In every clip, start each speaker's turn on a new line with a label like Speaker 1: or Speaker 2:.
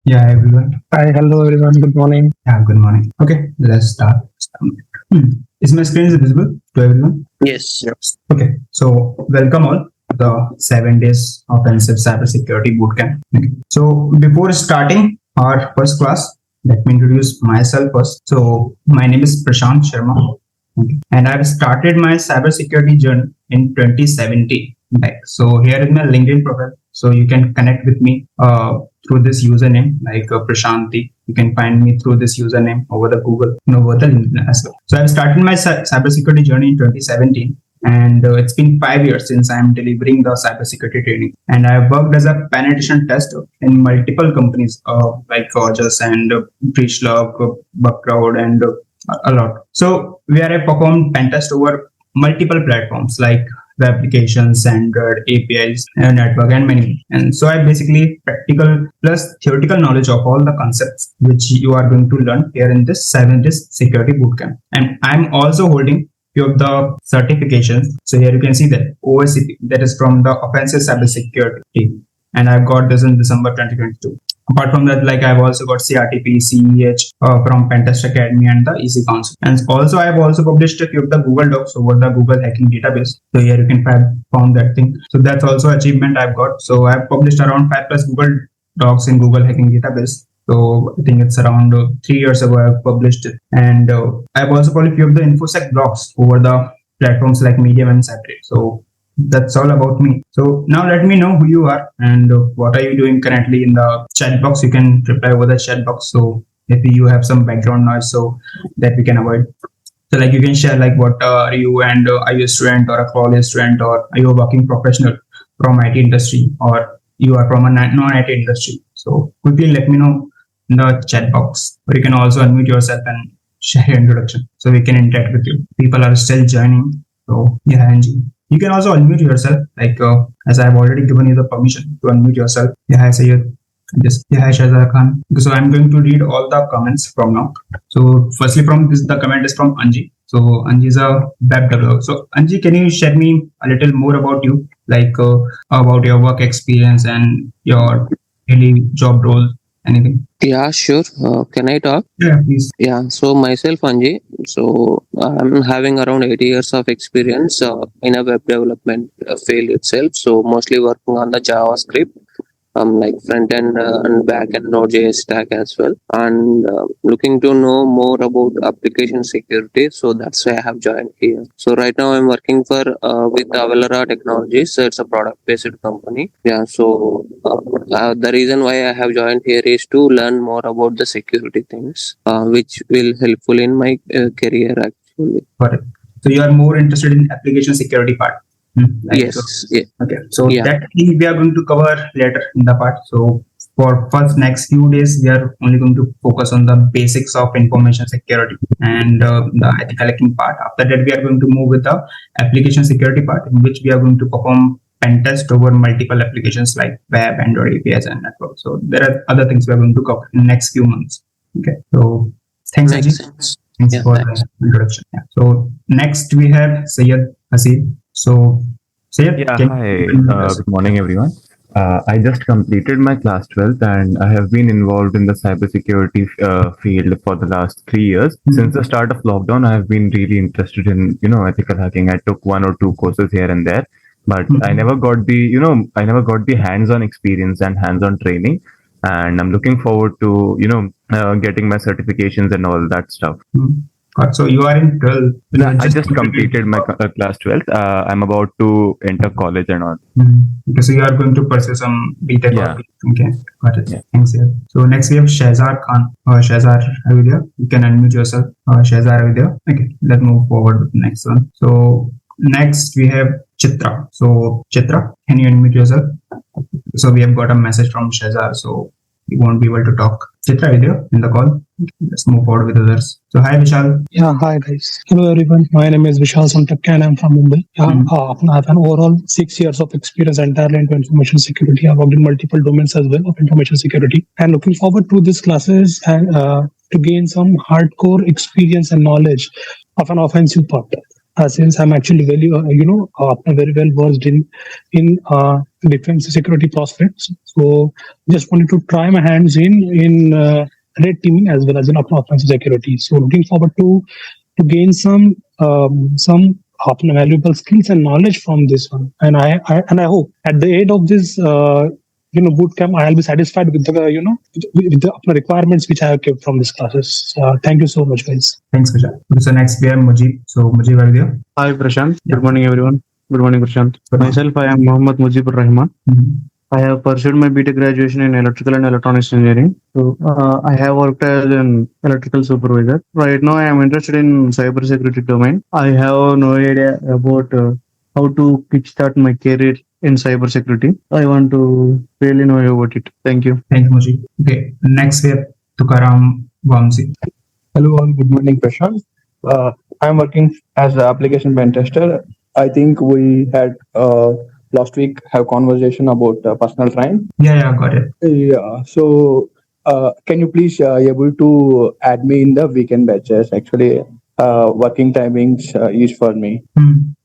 Speaker 1: Yeah, everyone.
Speaker 2: Hi, hello everyone. Good morning.
Speaker 1: Yeah, good morning. Okay, let's start. Hmm. Is my screen visible to everyone?
Speaker 3: Yes.
Speaker 2: Yes.
Speaker 1: Okay, so welcome all to the 7 days offensive cybersecurity bootcamp. Okay. So before starting our first class, let me introduce myself first. So my name is Prashant Sharma. Okay. And I've started my cybersecurity journey in 2017. Like, so here is my LinkedIn profile. So you can connect with me through this username, like Prashanti. You can find me through this username over the Google, over the LinkedIn as well. So I've started my cybersecurity journey in 2017, and it's been 5 years since I'm delivering the cybersecurity training. And I've worked as a penetration tester in multiple companies like Rogers and Breachlog, Buckcrowd, and a lot. So where I performed pen test over multiple platforms like the applications, Android, APIs, network, and many more. And so I basically practical plus theoretical knowledge of all the concepts which you are going to learn here in this 7 days security bootcamp. And I'm also holding few of the certifications. So here you can see that OSCP, that is from the Offensive Cyber Security team. And I got this in December 2022. Apart from that, like I've also got CRTP, CEH from Pentest Academy and the Easy Council. And also I've also published a few of the Google Docs over the Google Hacking Database. So here you can found that thing. So that's also achievement I've got. So I've published around 5+ Google Docs in Google Hacking Database. So I think it's around 3 years ago I've published it. And I've also published a few of the InfoSec blogs over the platforms like Medium and Cyber. So that's all about me. So now let me know who you are and what are you doing currently in the chat box. You can reply over the chat box. So if you have some background noise, so that we can avoid. So like you can share like what are you, and are you a student or a college student, or are you a working professional from IT industry, or you are from a non-IT industry. So quickly let me know in the chat box, or you can also unmute yourself and share your introduction so we can interact with you. People are still joining. So yeah, Angie. You can also unmute yourself, like as I have already given you the permission to unmute yourself. Yeah, hi Sayyid. Just yeah, hi Shahzad Khan. So I'm going to read all the comments from now. So firstly, from this, the comment is from Anji. So Anji is a web developer. So Anji, can you share me a little more about you, like about your work experience and your daily job role, anything?
Speaker 3: Yeah, sure. Can I talk?
Speaker 1: Yeah, please.
Speaker 3: Yeah. So myself, Anji. So I'm having around 8 years of experience in a web development field itself. So mostly working on the JavaScript, like front end and back end Node.js stack as well, and looking to know more about application security. So that's why I have joined here. So right now I'm working for with Avalara Technologies. So it's a product based company. Yeah. So the reason why I have joined here is to learn more about the security things, which will helpful in my career actually.
Speaker 1: Got it. So you are more interested in application security part. Like,
Speaker 3: Yes. Yeah.
Speaker 1: okay. So
Speaker 3: Yeah.
Speaker 1: that thing we are going to cover later in the part. So for first next few days, we are only going to focus on the basics of information security and the ethical hacking part. After that, we are going to move with the application security part, in which we are going to perform pen test over multiple applications like web, Android, APIs, and network. So there are other things we are going to cover in the next few months. Okay. So thanks,
Speaker 3: Makes
Speaker 1: Ajit.
Speaker 3: sense.
Speaker 1: Thanks
Speaker 3: Yeah.
Speaker 1: for
Speaker 3: Thanks.
Speaker 1: the introduction. Yeah. So next we have Syed Hasid. So Syed,
Speaker 4: Yeah,
Speaker 1: can
Speaker 4: hi.
Speaker 1: you unmute yourself?
Speaker 4: Good morning, everyone. I just completed my class 12th and I have been involved in the cybersecurity field for the last 3 years. Since the start of lockdown, I have been really interested in, ethical hacking. I took one or two courses here and there, but I never got I never got the hands-on experience and hands-on training. And I'm looking forward to, getting my certifications and all that stuff.
Speaker 1: So you are in 12. You
Speaker 4: Yeah,
Speaker 1: are
Speaker 4: I
Speaker 1: just
Speaker 4: just completed my class 12th. I'm about to enter college and all.
Speaker 1: Okay, so you are going to pursue some BTech or
Speaker 4: Yeah,
Speaker 1: okay, got it.
Speaker 4: yeah.
Speaker 1: Thanks, Syed. So next we have Shahzad Khan. Shahzad, are you there? You can unmute yourself. Shahzad, are you there? Okay, let's move forward with the next one. So next we have Chitra. So Chitra, can you unmute yourself? So we have got a message from Shahzad. So we won't be able to talk. Chitra, are you there in the call? Let's move forward with others. So hi Vishal.
Speaker 2: Yeah, hi guys. Hello everyone. My name is Vishal Santak and I'm from Mumbai. I have an overall 6 years of experience entirely into information security. I've worked in multiple domains as well of information security and looking forward to these classes and to gain some hardcore experience and knowledge of an offensive part. Since I'm actually very, very well versed in defense security prospects. So just wanted to try my hands in red teaming as well as in offensive security. So looking forward to gain some valuable skills and knowledge from this one. And I hope at the end of this boot camp, I'll be satisfied with the with the requirements which I have kept from this classes. Thank you so much, guys.
Speaker 1: Thanks, Vijay. So next we have Mujib. So Mujib, are you there?
Speaker 5: Hi Prashant.
Speaker 1: Yeah.
Speaker 5: Good morning everyone. Good morning Prashant.
Speaker 1: Good morning.
Speaker 5: Myself, I am Mohammad Mujibur Rahman.
Speaker 1: Mhm.
Speaker 5: I have pursued my BTech graduation in electrical and electronics engineering. So I have worked as an electrical supervisor. Right now I am interested in cyber security domain. I have no idea about how to kickstart my career in cyber security. I want to really know about it. Thank you.
Speaker 1: Thank you, Mujib. Okay, next we have Tukaram Vamsi.
Speaker 6: Hello all, good morning, Prashant. I'm working as an application pen tester. I think we had last week have conversation about personal time.
Speaker 1: Yeah, got it.
Speaker 6: Yeah. So, can you please able to add me in the weekend batches? Actually, working timings is for me.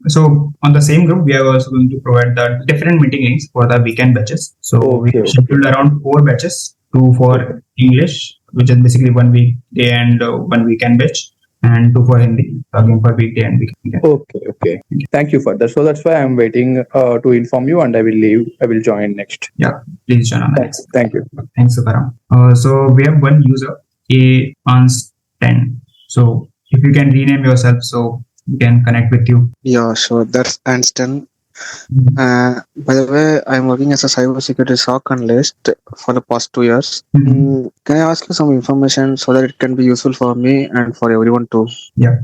Speaker 1: So on the same group, we are also going to provide the different meeting links for the weekend batches. So we
Speaker 6: Okay,
Speaker 1: have scheduled around 4 batches, 2 for English, which is basically 1 weekday and 1 weekend batch, and 2 for Hindi, again for weekday and weekend.
Speaker 6: Okay. Thank you for that. So that's why I'm waiting to inform you, and I will leave. I will join next.
Speaker 1: Yeah, please join on the next.
Speaker 6: Thank you.
Speaker 1: Thanks, Sukaram. So we have one user, A10. So if you can rename yourself, so we can connect with you.
Speaker 7: Yeah, sure. That's Einstein. By the way, I'm working as a cybersecurity SOC analyst for the past 2 years.
Speaker 1: Mhm.
Speaker 7: Can I ask you some information so that it can be useful for me and for everyone too?
Speaker 1: Yeah.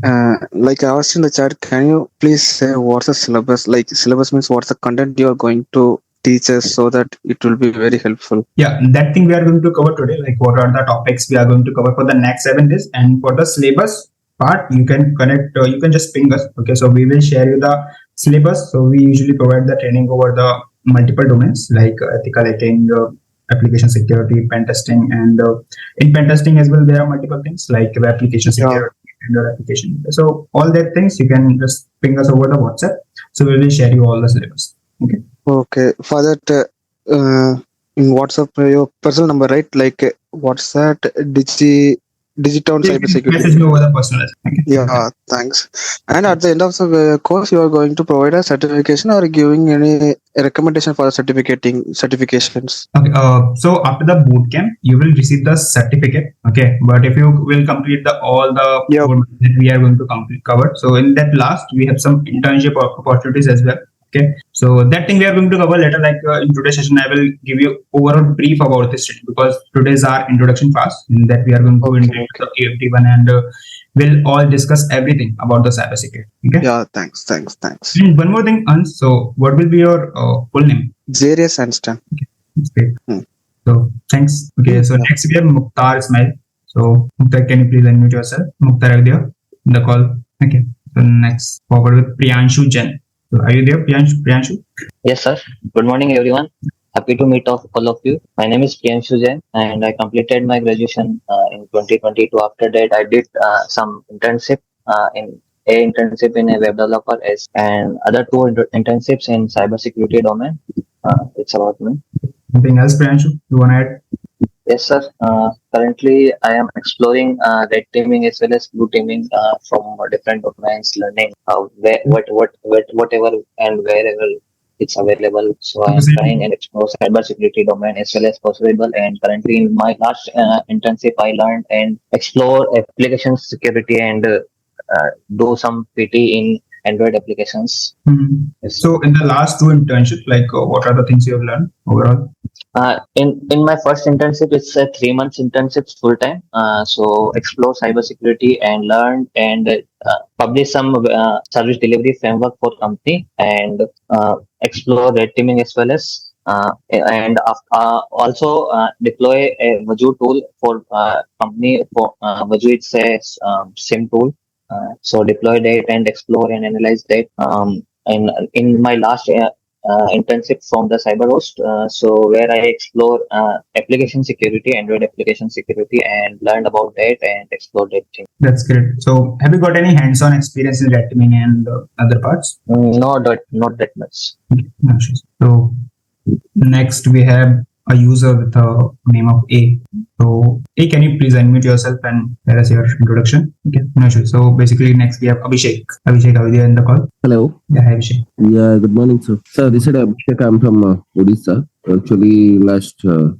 Speaker 7: Like I asked in the chat, can you please say what's the syllabus? Like syllabus means what's the content you are going to teach us so that it will be very helpful.
Speaker 1: Yeah, that thing we are going to cover today. Like what are the topics we are going to cover for the next 7 days, and for the syllabus part, you can connect. You can just ping us. Okay, so we will share you the syllabus. So we usually provide the training over the multiple domains like ethical hacking, application security, pen testing, and in pen testing as well, there are multiple things like web application security and application. So all that things you can just ping us over the WhatsApp. So we will share you all the syllabus. Okay.
Speaker 7: Okay. For that, in WhatsApp, your personal number, right? Like what's that? Digitown cybersecurity.
Speaker 1: Message me over the personal. Okay.
Speaker 7: Yeah, thanks. And at the end of the course, you are going to provide a certification or giving any recommendation for the certifications.
Speaker 1: Okay. So after the boot camp, you will receive the certificate. Okay. But if you will complete all the
Speaker 7: Yep.
Speaker 1: code that we are going to cover, so in that last we have some internship opportunities as well. Okay. So that thing we are going to cover later. Like in today's session, I will give you overall brief about this because today's our introduction class. In that we are going to introduce the AFT1 and we'll all discuss everything about the cybersecurity. Okay.
Speaker 7: Yeah, thanks.
Speaker 1: And one more thing, Ans. So what will be your full name?
Speaker 7: Jarius Einstein.
Speaker 1: That's great.
Speaker 7: Hmm.
Speaker 1: So thanks. Okay. So next we have Mukhtar Ismail. So Mukhtar, can you please unmute yourself? Mukhtar, are you there in the call? Okay. So next forward with Priyanshu Jain. So are you there, Priyanshu?
Speaker 8: Yes, sir. Good morning, everyone. Happy to meet all of you. My name is Priyanshu Jain, and I completed my graduation in 2022. After that, I did some internship in a web developer and other 2 internships in cybersecurity domain. It's about me.
Speaker 1: Anything else, Priyanshu? You want to add?
Speaker 8: Yes, sir. Currently, I am exploring red teaming as well as blue teaming from different domains, learning whatever and wherever it's available. So I am trying and explore cybersecurity domain as well as possible. And currently, in my last internship, I learned and explore application security and do some PT in Android applications.
Speaker 1: Mm-hmm.
Speaker 8: Yes.
Speaker 1: So in the last 2 internships, like what are the things you have learned overall?
Speaker 8: In my first internship, it's a 3 months internship full time. So explore cybersecurity and learn and publish some service delivery framework for company and explore red teaming as well as and also deploy a Vaju tool for company. For Vaju, it's a SIM tool. So deploy that and explore and analyze that. In my last internship from the CyberHost, so where I explore application security, Android application security, and learned about that and explore that thing.
Speaker 1: That's great. So have you got any hands-on experience in red teaming and other parts?
Speaker 8: Not that much.
Speaker 1: Okay. No issues. So Next, we have a user with a name of A. So, A, can you please unmute yourself and tell us your introduction? Okay, no issue. So, basically, next we have Abhishek. Abhishek, are you there in the call?
Speaker 9: Hello.
Speaker 1: Yeah, hi, Abhishek.
Speaker 9: Yeah, good morning, sir. Sir, this is Abhishek. I'm from Odisha. Actually,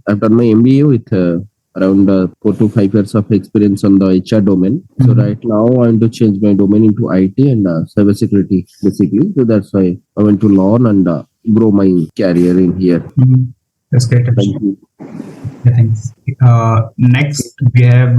Speaker 9: I've done my MBA with around 4 to 5 years of experience on the HR domain. So right now I want to change my domain into IT and cybersecurity, basically. So that's why I want to learn and grow my career in here.
Speaker 1: That's great.
Speaker 9: Thank you.
Speaker 1: Yeah, thanks. Next, we have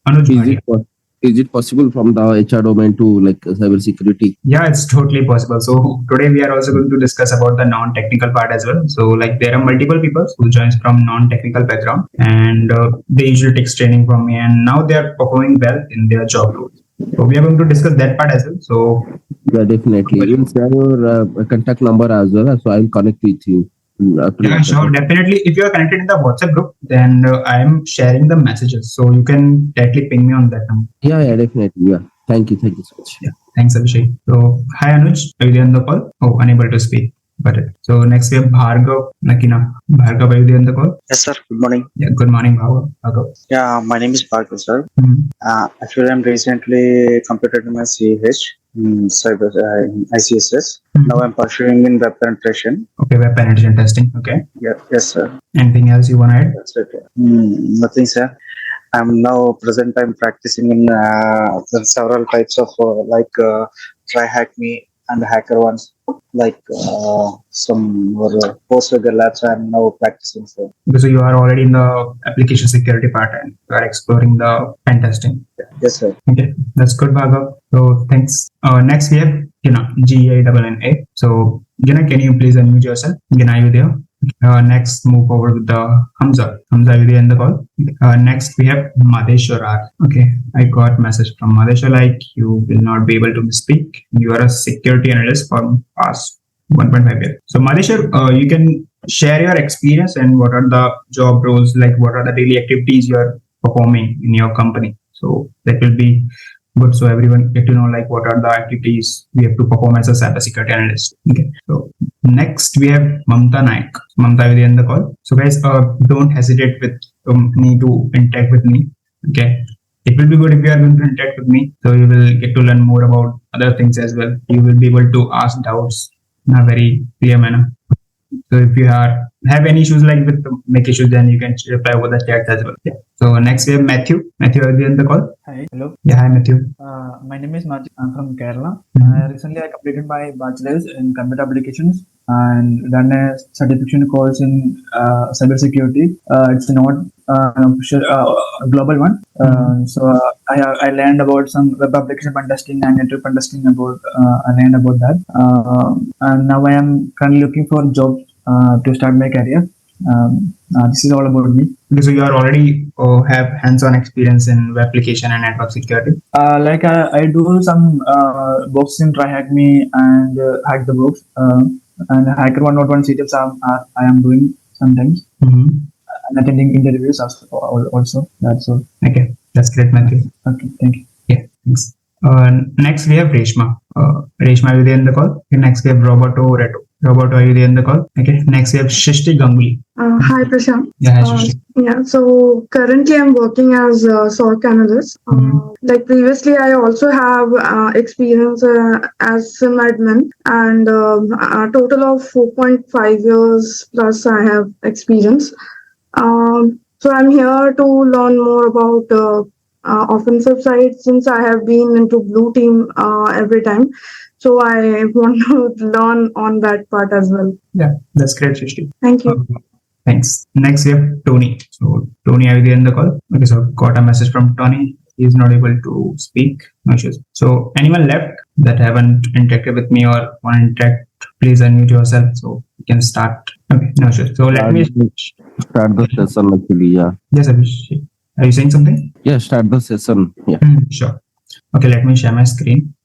Speaker 1: Anuj.
Speaker 9: Is it possible from the HR domain to like cybersecurity?
Speaker 1: Yeah, it's totally possible. So today we are also going to discuss about the non-technical part as well. So like there are multiple people who joins from non-technical background, and they usually take training from me, and now they are performing well in their job roles. So we are going to discuss that part as well. So
Speaker 9: yeah, definitely. You will share your contact number as well, so I will connect with you.
Speaker 1: Yeah, sure, definitely. If you are connected in the WhatsApp group, then I am sharing the messages, so you can directly ping me on that number.
Speaker 9: Yeah, definitely. Yeah, thank you so much.
Speaker 1: Yeah, thanks, Abhishek. So, hi Anuj, are you there on the call? Oh, unable to speak. Got it. So next we have Bhargav Nakina. Bhargav, are you there on the call?
Speaker 10: Yes, sir. Good morning.
Speaker 1: Yeah, good morning, Bhargav.
Speaker 10: Yeah, my name is Bhargav, sir.
Speaker 1: Mm-hmm.
Speaker 10: Actually, I'm recently completed my CH in ICSS.
Speaker 1: Mm-hmm.
Speaker 10: Now I'm pursuing in web penetration.
Speaker 1: Okay, web penetration testing. Okay.
Speaker 10: Yeah, yes, sir.
Speaker 1: Anything else you want to add?
Speaker 10: That's it. Nothing, sir. I'm now present time practicing in several types of try hack me and hacker ones, like some post-legal labs I'm now practicing. So
Speaker 1: you are already in the application security part and you are exploring the pen testing.
Speaker 10: Yes, sir.
Speaker 1: Okay, that's good, Bhargav. So thanks. Next we have G-A-N-N-A. So Gina, can you please unmute yourself? Gina, are you there? Next, move forward with the Hamza. Hamza, are you there in the call? Next, we have Madheshwar. Okay, I got message from Madheshwar like you will not be able to speak. You are a security analyst for past 1.5 years. So Madheshwar, you can share your experience and what are the job roles, like what are the daily activities you are performing in your company. So that will be good, so everyone get to know like what are the activities we have to perform as a cybersecurity analyst. Okay, so next we have Mamta Naik. Mamta, are you in the call? So guys, don't hesitate with me to interact with me. Okay, it will be good if you are going to interact with me, so you will get to learn more about other things as well. You will be able to ask doubts in a very clear manner. So if you have any issues like with make issues, then you can reply over the chat as well. Yeah. So next we have Matthew. Matthew, are you in the call?
Speaker 11: Hi, hello.
Speaker 1: Yeah, hi Matthew.
Speaker 11: My name is Matthew. I'm from Kerala.
Speaker 1: Mm-hmm.
Speaker 11: Recently, I completed my bachelor's in computer applications and done a certification course in cybersecurity. It's not an official global one. So I learned about some web application pen testing and network pen testing about. I learned about that, and now I am currently looking for jobs to start my career. This is all about me.
Speaker 1: Okay, so you are already have hands-on experience in web application and network security.
Speaker 11: Like I do some box in try hack me and hack the box and hacker 101 setups I am doing sometimes. And attending interviews also. That's all.
Speaker 1: Okay, that's great, Matthew.
Speaker 11: Okay, thank you.
Speaker 1: Yeah, thanks. Next we have Reshma. Reshma, are you there in the call? Okay, next we have Roberto Reto. Roberto, are you there in the call? Okay, next we have Shishti Ganguly.
Speaker 12: Hi, Prashant.
Speaker 1: Yeah, hi Shishti.
Speaker 12: Yeah, so currently I'm working as a SOC analyst. Like previously, I also have experience as SIM admin, and a total of 4.5 years plus I have experience. So I'm here to learn more about offensive side since I have been into blue team every time. So I want to learn on that part as well.
Speaker 1: Yeah, that's great, Shishti.
Speaker 12: Thank you.
Speaker 1: Thanks. Next we have Tony. So Tony, are you there in the call? Okay, so got a message from Tony. He is not able to speak. No issues. So anyone left that haven't interacted with me or want to interact, please unmute yourself so we can start. Okay, no issues. So let me
Speaker 9: start the session actually. Yeah.
Speaker 1: Yes, Abhishek. Are you saying something?
Speaker 9: Yeah, start the session. Yeah.
Speaker 1: Sure. Okay, let me share my screen.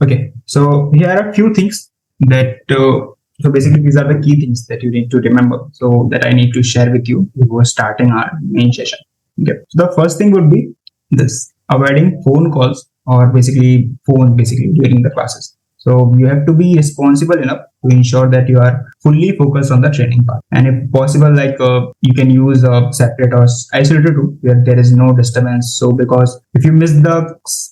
Speaker 1: Okay, so here are a few things that so basically these are the key things that you need to remember, so that I need to share with you before starting our main session. Okay, so the first thing would be this: avoiding phone calls or basically phones during the classes. So you have to be responsible enough to ensure that you are fully focused on the training part. And if possible, you can use a separate or isolated room where there is no disturbance. So because if you miss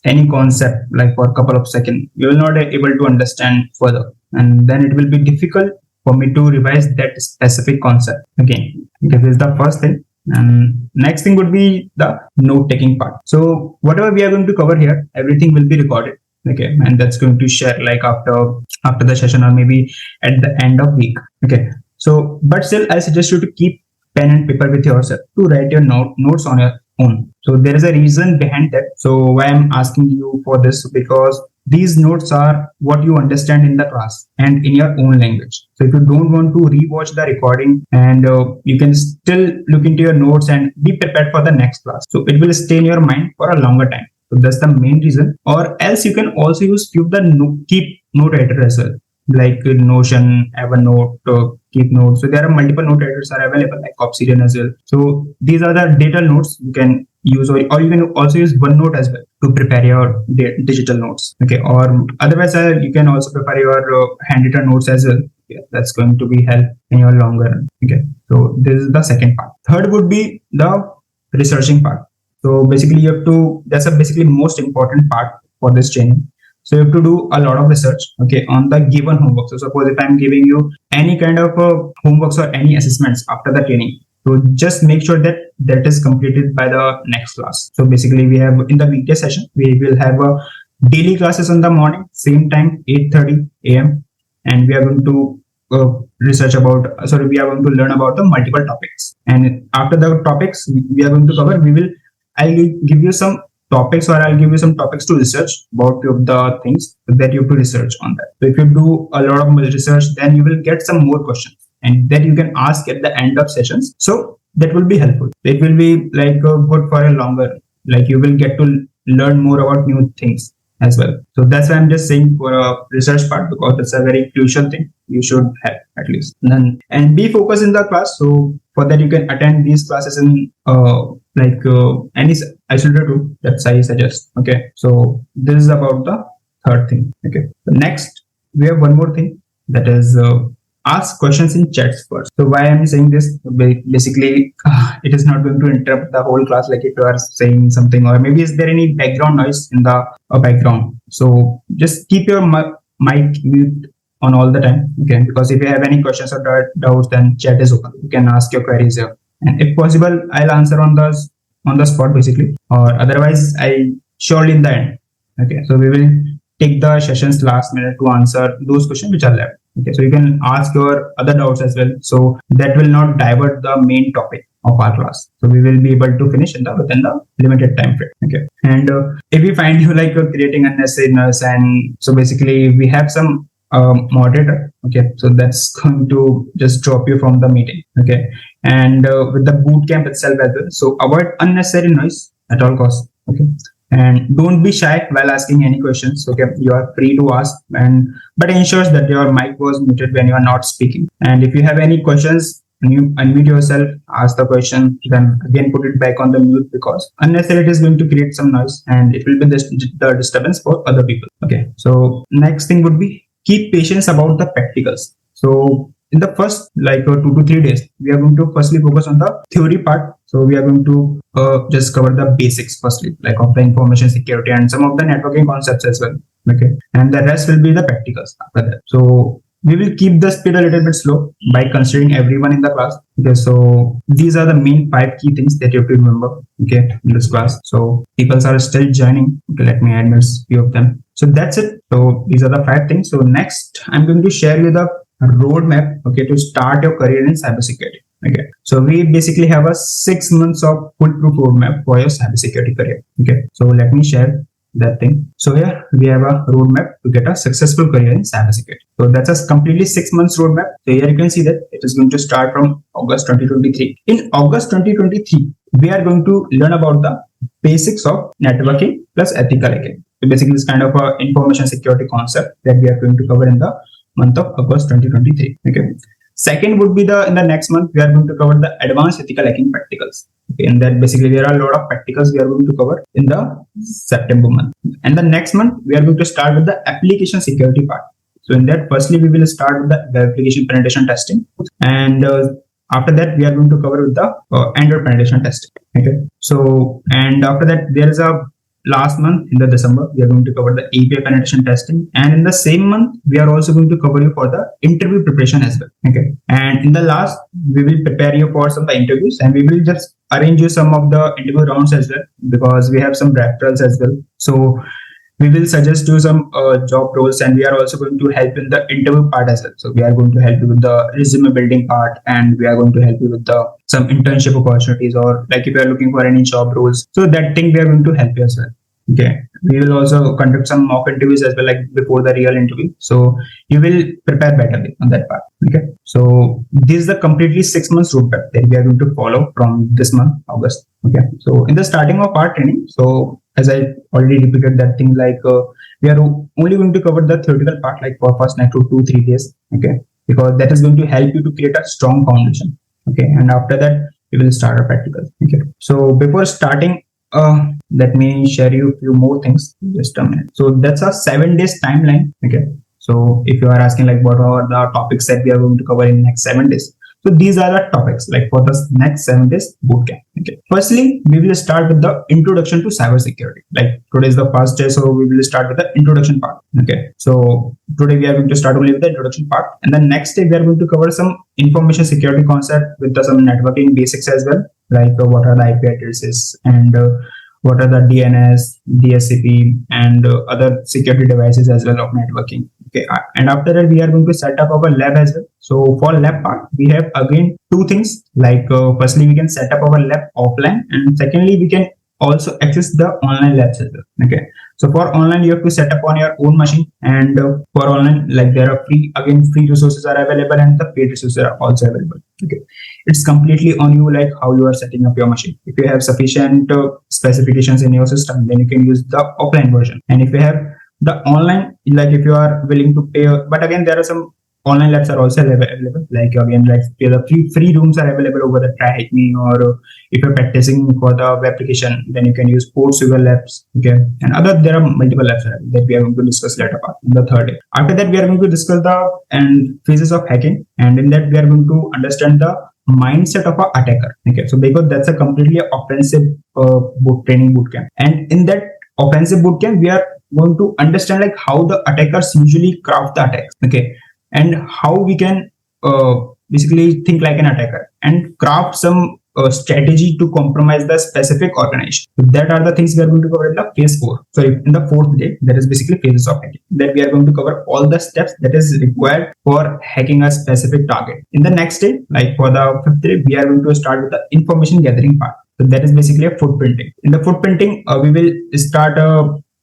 Speaker 1: any concept like for a couple of seconds, you will not be able to understand further, and then it will be difficult for me to revise that specific concept again. Okay, this is the first thing. And next thing would be the note taking part. So whatever we are going to cover here, everything will be recorded. Okay, and that's going to share like after the session or maybe at the end of week. Okay, so but still I suggest you to keep pen and paper with yourself to write your notes on your own. So there is a reason behind that. So why I'm asking you for this, because these notes are what you understand in the class and in your own language. So if you don't want to rewatch the recording, and you can still look into your notes and be prepared for the next class. So it will stay in your mind for a longer time. So that's the main reason. Or else you can also use few of the keep note editor as well, like Notion, Evernote, Keep Notes. So there are multiple note editors are available, like Obsidian as well. So these are the data notes you can use, or you can also use OneNote as well to prepare your digital notes. Okay, or otherwise you can also prepare your handwritten notes as well. Yeah, that's going to be help in your longer run. Okay, so this is the second part. Third would be the researching part. So basically that's a basically most important part for this training. So you have to do a lot of research, okay, on the given homework. So suppose if I'm giving you any kind of homeworks or any assessments after the training, so just make sure that that is completed by the next class. So basically we have in the weekday session, we will have daily classes in the morning, same time, 8:30 a.m. And we are going to we are going to learn about the multiple topics. And after the topics we are going to cover, I'll give you some topics, or I'll give you some topics to research about few of the things that you have to research on that. So if you do a lot of research, then you will get some more questions, and then you can ask at the end of sessions. So that will be helpful. It will be like good for a longer, like you will get to learn more about new things as well. So that's why I'm just saying for a research part, because that's a very crucial thing you should have at least. And be focused in the class. So for that you can attend these classes in any isolated room that I suggest. Okay, so this is about the third thing. Okay, so next we have one more thing, that is ask questions in chats first. So why I'm saying this, basically it is not going to interrupt the whole class, like if you are saying something, or maybe is there any background noise in the background. So just keep your mic mute on all the time, okay, because if you have any questions or doubts, then chat is open, you can ask your queries here, and if possible I'll answer on the spot basically, or otherwise I surely in the end. Okay, so we will take the sessions last minute to answer those questions which are left. Okay, so you can ask your other doubts as well, so that will not divert the main topic of our class. So we will be able to finish within the limited time frame. Okay, and if we find you creating unnecessary noise, and so basically we have some moderator, okay, so that's going to just drop you from the meeting. Okay, and with the bootcamp itself as well, so avoid unnecessary noise at all costs. Okay, and don't be shy while asking any questions. Okay, you are free to ask, but ensures that your mic was muted when you are not speaking. And if you have any questions, when you unmute yourself, ask the question, then again put it back on the mute, because unnecessarily it is going to create some noise and it will be the disturbance for other people. Okay, so next thing would be keep patience about the practicals. So in the first 2 to 3 days, we are going to firstly focus on the theory part. So we are going to just cover the basics firstly, like of the information security and some of the networking concepts as well. Okay, and the rest will be the practicals after that. So we will keep the speed a little bit slow by considering everyone in the class. Okay, so these are the main 5 key things that you have to remember, okay, in this class. So people are still joining. Okay, let me admit a few of them. So that's it. So these are the 5 things. So next I'm going to share you the roadmap, okay, to start your career in cybersecurity. Okay, so we basically have a 6 months of foolproof roadmap for your cybersecurity career. Okay, so let me share that thing. So here we have a roadmap to get a successful career in cybersecurity. So that's a completely 6 months roadmap. So here you can see that it is going to start from August 2023. In August 2023, we are going to learn about the basics of networking plus ethical hacking. So basically this kind of a information security concept that we are going to cover in the month of August 2023. Okay. Second would be in the next month, we are going to cover the advanced ethical hacking practicals. Okay, and that basically there are a lot of practicals we are going to cover in the September month. And the next month, we are going to start with the application security part. So in that, firstly, we will start with the web application penetration testing, and after that, we are going to cover with the Android penetration testing. Okay. So, and after that, there is a last month in the December, we are going to cover the API penetration testing, and in the same month, we are also going to cover you for the interview preparation as well. Okay. And in the last, we will prepare you for some of the interviews, and we will just arrange you some of the interview rounds as well, because we have some referrals as well. So we will suggest you some job roles, and we are also going to help in the interview part as well. So we are going to help you with the resume building part, and we are going to help you with the some internship opportunities, or like if you are looking for any job roles. So that thing we are going to help you as well. Okay. We will also conduct some mock interviews as well, like before the real interview. So you will prepare better on that part. Okay. So this is the completely 6 months roadmap that we are going to follow from this month, August. Okay. So in the starting of our training, so as I already repeated that thing, like we are only going to cover the theoretical part, like for first next to 2-3 days. Okay. Because that is going to help you to create a strong foundation. Okay. And after that, we will start our practical. Okay. So before starting, let me share you a few more things. Just a minute. So that's a 7 days timeline. Okay. So if you are asking like what are the topics that we are going to cover in next 7 days, so these are the topics like for the next 7 days bootcamp. Okay. Firstly, we will start with the introduction to cybersecurity. Like today is the first day, so we will start with the introduction part. Okay. So today we are going to start only with the introduction part, and then next day we are going to cover some information security concept with some networking basics as well, like what are the IP addresses, and what are the DNS, DSCP, and other security devices as well of networking. Okay, and after that we are going to set up our lab as well. So for lab part, we have again two things. Like firstly, we can set up our lab offline, and secondly, we can also access the online labs as well. Okay, so for online, you have to set up on your own machine, and for online, like there are free resources are available, and the paid resources are also available. Okay, it's completely on you, like how you are setting up your machine. If you have sufficient specifications in your system, then you can use the offline version. And if you have the online, like if you are willing to pay, but again there are some online labs are also available. Like again, like the free rooms are available over the Try Hit Me, or if you're practicing for the web application, then you can use Portugal labs. Okay, and there are multiple labs that we are going to discuss later part in the third day. After that, we are going to discuss the phases of hacking, and in that we are going to understand the mindset of an attacker. Okay, so because that's a completely offensive training bootcamp, and in that offensive bootcamp, we are going to understand like how the attackers usually craft the attacks. Okay, and how we can basically think like an attacker and craft some strategy to compromise the specific organization. So that are the things we are going to cover in the phase 4. So in the 4th day, that is basically phases of hacking. That we are going to cover all the steps that is required for hacking a specific target. In the next day, like for the 5th day, we are going to start with the information gathering part. So that is basically a footprinting. In the footprinting, we will start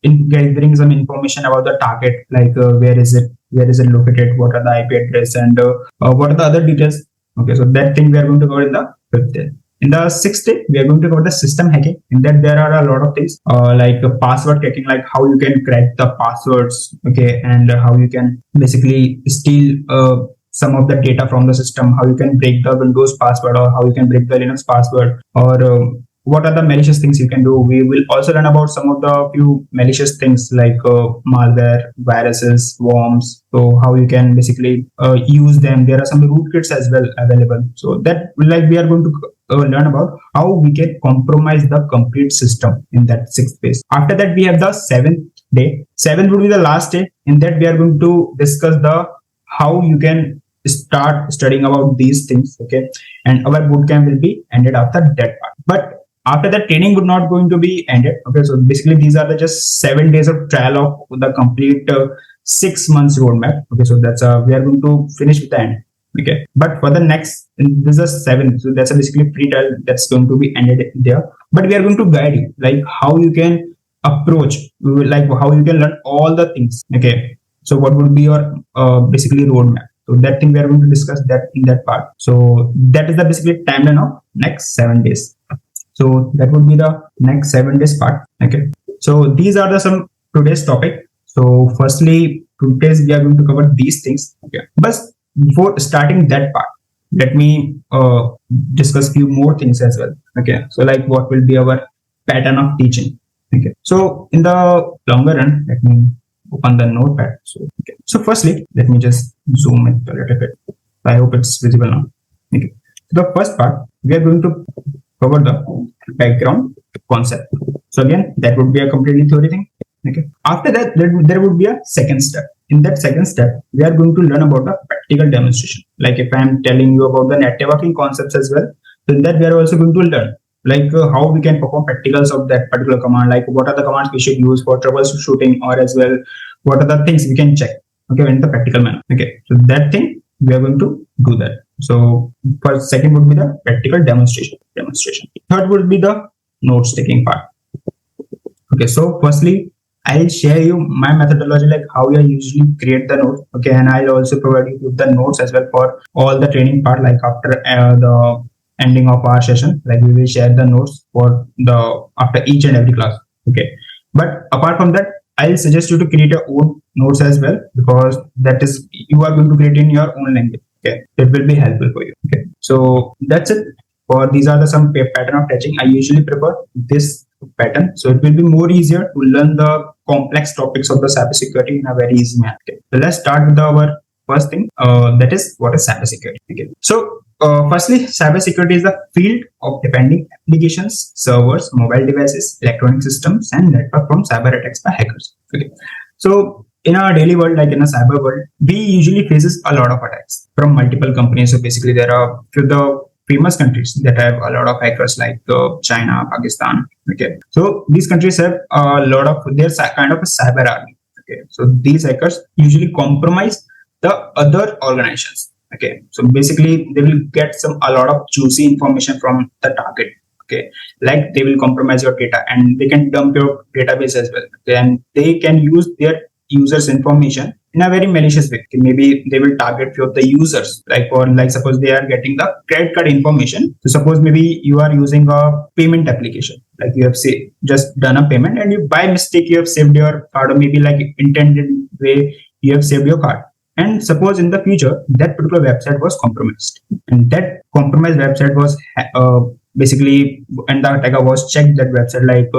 Speaker 1: in gathering some information about the target, like where is it located, what are the IP address, and what are the other details. Okay, so that thing we are going to cover in the 5th day. In the 6th day, we are going to cover the system hacking. In that, there are a lot of things like password cracking, like how you can crack the passwords, okay, and how you can basically steal some of the data from the system, how you can break the Windows password, or how you can break the Linux password, or what are the malicious things you can do. We will also learn about some of the few malicious things like malware, viruses, worms. So how you can basically use them. There are some rootkits as well available. So that like we are going to learn about how we can compromise the complete system in that 6th phase. After that, we have the 7th day. 7th would be the last day. In that, we are going to discuss the how you can start studying about these things. Okay, and our bootcamp will be ended after that part. But after that, training would not going to be ended. Okay, so basically these are the just 7 days of trial of the complete 6 months roadmap. Okay, so that's we are going to finish with the end. Okay, but for the next, this is 7, so that's basically free trial that's going to be ended there. But we are going to guide you like how you can approach, like how you can learn all the things. Okay, so what would be your basically roadmap? So that thing we are going to discuss that in that part. So that is the basically timeline of next 7 days. So that would be the next 7 days part. Okay. So these are the some today's topic. So firstly, today's we are going to cover these things. Okay. But before starting that part, let me discuss few more things as well. Okay. So like what will be our pattern of teaching. Okay. So in the longer run, let me open the notepad. So firstly, let me just zoom it a little bit. I hope it's visible now. Okay. The first part, we are going to cover the background concept. So again, that would be a completely theory thing. Okay. After that, there would be a second step. In that second step, we are going to learn about the practical demonstration. Like if I am telling you about the networking concepts as well, then that we are also going to learn like how we can perform practicals of that particular command. Like what are the commands we should use for troubleshooting, or as well what are the things we can check. Okay, in the practical manner. Okay, so that thing we are going to do that. So first, second would be the practical demonstration. Third would be the notes taking part. Okay, so firstly, I'll share you my methodology, like how I usually create the notes. Okay, and I'll also provide you with the notes as well for all the training part. Like after the ending of our session, like we will share the notes for the after each and every class. Okay, but apart from that, I'll suggest you to create your own notes as well, because that is you are going to create in your own language. Okay, it will be helpful for you. Okay, so that's it. For these are the some pattern of teaching. I usually prefer this pattern, so it will be more easier to learn the complex topics of the cybersecurity in a very easy manner. Okay. So let's start with our first thing. That is what is cybersecurity. Okay. So firstly, cybersecurity is the field of defending applications, servers, mobile devices, electronic systems, and network from cyber attacks by hackers. Okay. So in our daily world, like in a cyber world, we usually faces a lot of attacks from multiple companies. So basically, there are the famous countries that have a lot of hackers, like China, Pakistan. Okay, so these countries have a lot of their kind of a cyber army. Okay, so these hackers usually compromise the other organizations. Okay, so basically they will get a lot of juicy information from the target. Okay, like they will compromise your data and they can dump your database as well. Then they can use their users' information in a very malicious way. Maybe they will target few of the users, like suppose they are getting the credit card information. So suppose maybe you are using a payment application, like you have just done a payment and you by mistake you have saved your card, or maybe like intended way you have saved your card. And suppose in the future that particular website was compromised, and that compromised website was basically, and the attacker was checked that website, like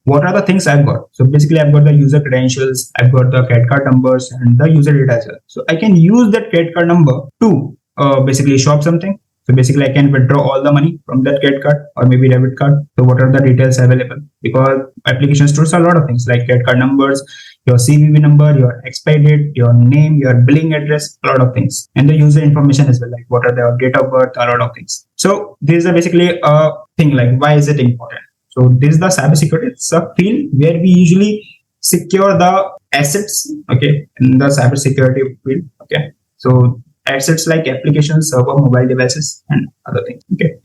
Speaker 1: what are the things I've got. So basically I've got the user credentials, I've got the credit card numbers and the user data as well. So I can use that credit card number to basically shop something. So basically I can withdraw all the money from that credit card or maybe debit card. So what are the details available? Because application stores a lot of things like credit card numbers, your CVV number, your expiry date, your name, your billing address, a lot of things. And the user information as well, like what are their date of birth, a lot of things. So this is basically a thing, like why is it important? So this is the cybersecurity. It's a field where we usually secure the assets, okay, in the cybersecurity field. Okay, so assets like applications, server, mobile devices, and other things. Okay,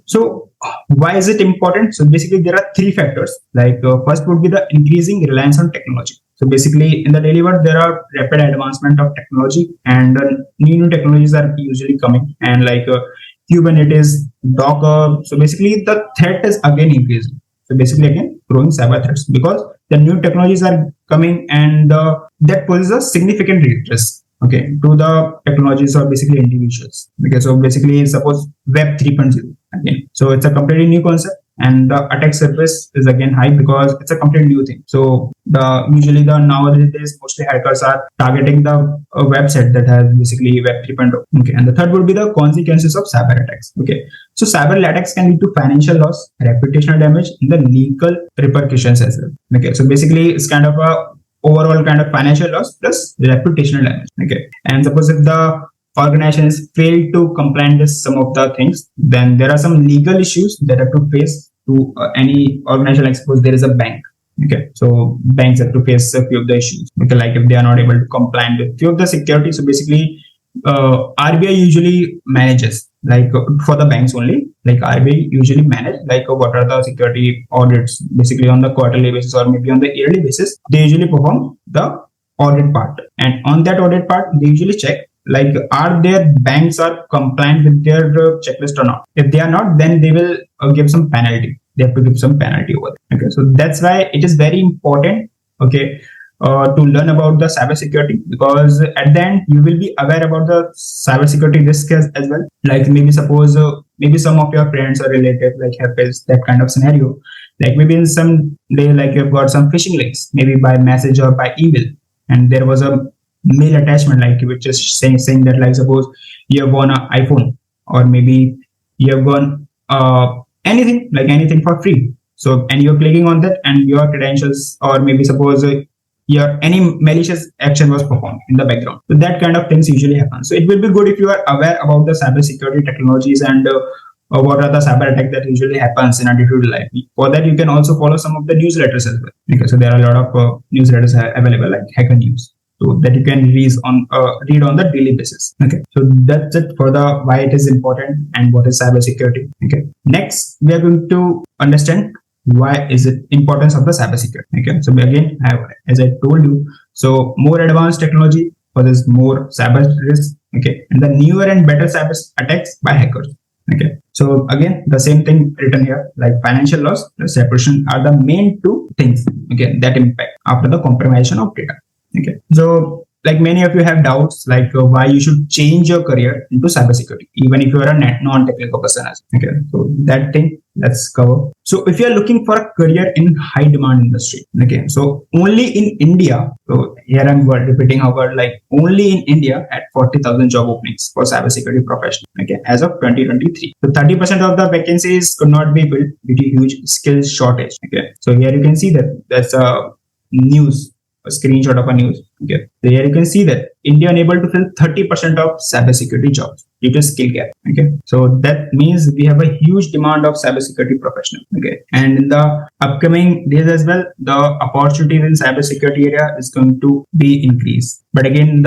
Speaker 1: so why is it important? So basically there are three factors. Like first would be the increasing reliance on technology. So basically in the daily world there are rapid advancement of technology, and new technologies are usually coming, and like Kubernetes, Docker. So basically the threat is again increasing. So basically again growing cyber threats, because the new technologies are coming, and that poses a significant risk, okay, to the technologies or basically individuals. Okay, so basically suppose Web 3.0 again. So it's a completely new concept, and the attack surface is again high because it's a completely new thing. So usually nowadays mostly hackers are targeting the website that has basically Web 3.0. Okay, and the third would be the consequences of cyber attacks. Okay, so cyber attacks can lead to financial loss, reputational damage, and the legal repercussions as well. Okay, so basically it's kind of a overall kind of financial loss plus reputational damage. Okay, and suppose if the organizations fail to comply with some of the things, then there are some legal issues that have to face to any organization. Like suppose there is a bank. Okay, so banks have to face a few of the issues. Okay, like if they are not able to comply with few of the security. So basically, RBI usually manages, like for the banks only. Like RBI usually manage like what are the security audits, basically on the quarterly basis or maybe on the yearly basis. They usually perform the audit part, and on that audit part, they usually check like are their banks are compliant with their checklist or not. If they are not, then they will give some penalty. They have to give some penalty over there. Okay, so that's why it is very important, okay, to learn about the cybersecurity, because at the end you will be aware about the cybersecurity risk as well. Like maybe suppose maybe some of your friends or relatives like have faced that kind of scenario. Like maybe in some day, like you've got some phishing links, maybe by message or by email. and there was a mail attachment, like which is saying that, like, suppose you have won an iPhone, or maybe you have won anything for free. So, and you're clicking on that, and your credentials, or maybe suppose your any malicious action was performed in the background. So that kind of things usually happen. So it will be good if you are aware about the cybersecurity technologies and what are the cyber attacks that usually happens in a day-to-day life. For that, you can also follow some of the newsletters as well. Okay, so there are a lot of newsletters available, like Hacker News, so that you can read on the daily basis. Okay, so that's it for the why it is important and what is cybersecurity. Okay, next we are going to understand why is it importance of the cybersecurity. Okay, so again, as I told you, so more advanced technology causes more cyber risk. Okay, and the newer and better cyber attacks by hackers. Okay, so again, the same thing written here, like financial loss, the separation are the main two things, okay, that impact after the compromission of data. Okay, so like many of you have doubts, like why you should change your career into cybersecurity, even if you are a non-technical person. Okay, so that thing let's cover. So if you are looking for a career in high demand industry, okay, so only in India, so here I'm repeating our word, like only in India at 40,000 job openings for cybersecurity professionals, okay, as of 2023. So 30% of the vacancies could not be filled due to huge skills shortage. Okay, so here you can see that that's a screenshot of a news. Okay, so here you can see that India unable to fill 30% of cybersecurity jobs due to skill gap. Okay, so that means we have a huge demand of cybersecurity professionals. Okay, and in the upcoming days as well, the opportunities in cybersecurity area is going to be increased. But again,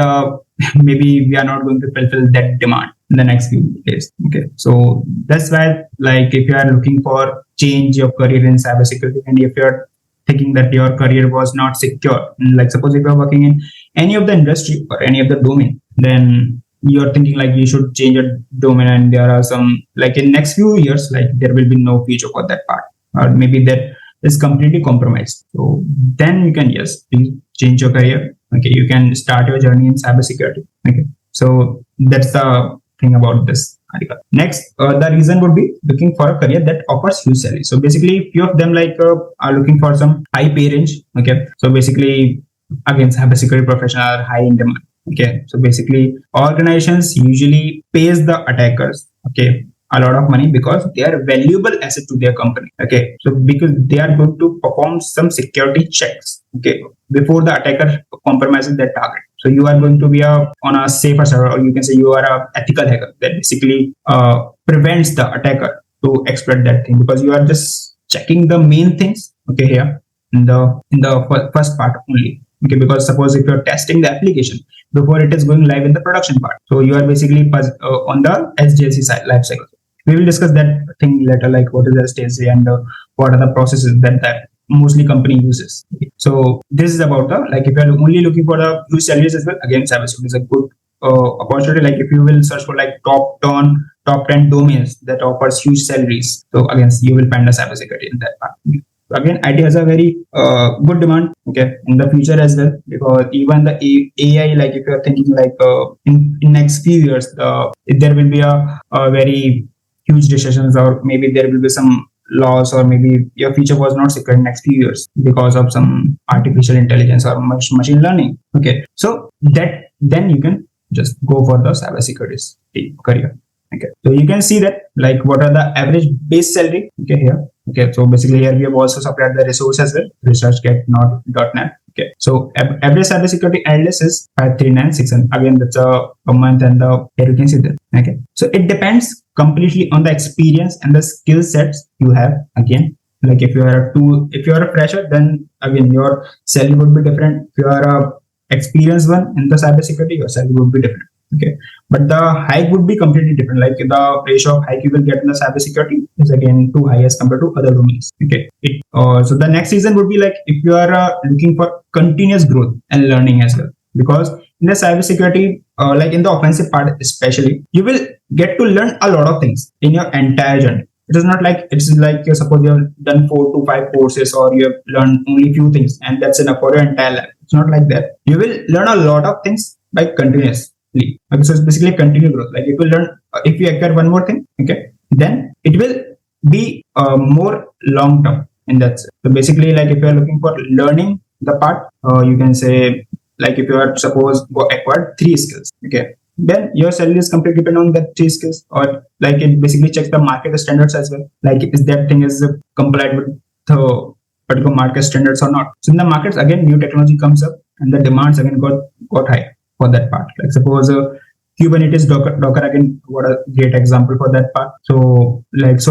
Speaker 1: maybe we are not going to fulfill that demand in the next few days. Okay, so that's why, like, if you are looking for change your career in cybersecurity, and if you are thinking that your career was not secure, like suppose if you're working in any of the industry or any of the domain, then you're thinking like you should change your domain, and there are some, like in next few years, like there will be no future for that part, or maybe that is completely compromised. So then you can, yes, change your career. Okay, you can start your journey in cybersecurity. Okay, so that's the thing about this article. Next, the reason would be looking for a career that offers huge salary. So basically, few of them are looking for some high pay range. Okay, so basically, again, cybersecurity professionals are high in demand. Okay, so basically, organizations usually pays the attackers, okay, a lot of money because they are valuable asset to their company. Okay, so because they are going to perform some security checks, okay, before the attacker compromises their target. So you are going to be on a safer server, or you can say you are a ethical hacker that basically prevents the attacker to exploit that thing, because you are just checking the main things, okay, here in the first part only. Okay, because suppose if you're testing the application before it is going live in the production part, so you are basically on the SDLC side life cycle. We will discuss that thing later, like what is the SDLC and what are the processes that mostly company uses. So this is about like if you're only looking for the huge salaries as well, again, cybersecurity is a good opportunity. Like if you will search for like top 10 domains that offers huge salaries, so again you will find the cybersecurity in that part. Again, IT has a very good demand, okay, in the future as well, because even the AI, like if you're thinking like in next few years, there will be a very huge decisions, or maybe there will be some laws, or maybe your future was not secure in next few years because of some artificial intelligence or machine learning. Okay, so that then you can just go for the cybersecurity career. Okay, so you can see that like what are the average base salary. Okay, here. Okay, so basically here we have also supplied the resource as well, research.net. Okay, so average cybersecurity analyst is 539,600. Again, that's a month, and here you can see that. Okay, so it depends completely on the experience and the skill sets you have. Again, like if you are a fresher, then again your salary would be different. If you are a experienced one in the cybersecurity, your salary would be different. Okay, but the hike would be completely different. Like the ratio of hike you will get in the cybersecurity is again too high as compared to other domains. Okay, so the next reason would be like if you are looking for continuous growth and learning as well, because in the cybersecurity, like in the offensive part especially, you will get to learn a lot of things in your entire journey. It is not like it's like suppose you have done 4 to 5 courses, or you have learned only few things and that's enough for your entire life. It's not like that. You will learn a lot of things by continuous. Okay, so it's basically continue growth. Like if you learn, if you acquire one more thing, okay, then it will be more long term in that sense. So basically, like if you are looking for learning the part, you can say like if you are suppose acquired 3 skills, okay, then your salary is completely dependent on that 3 skills, or like it basically checks the market standards as well. Like is that thing is compliant with the particular market standards or not. So in the markets again, new technology comes up and the demands again got high for that part. Like suppose Kubernetes, Docker again, what a great example for that part. So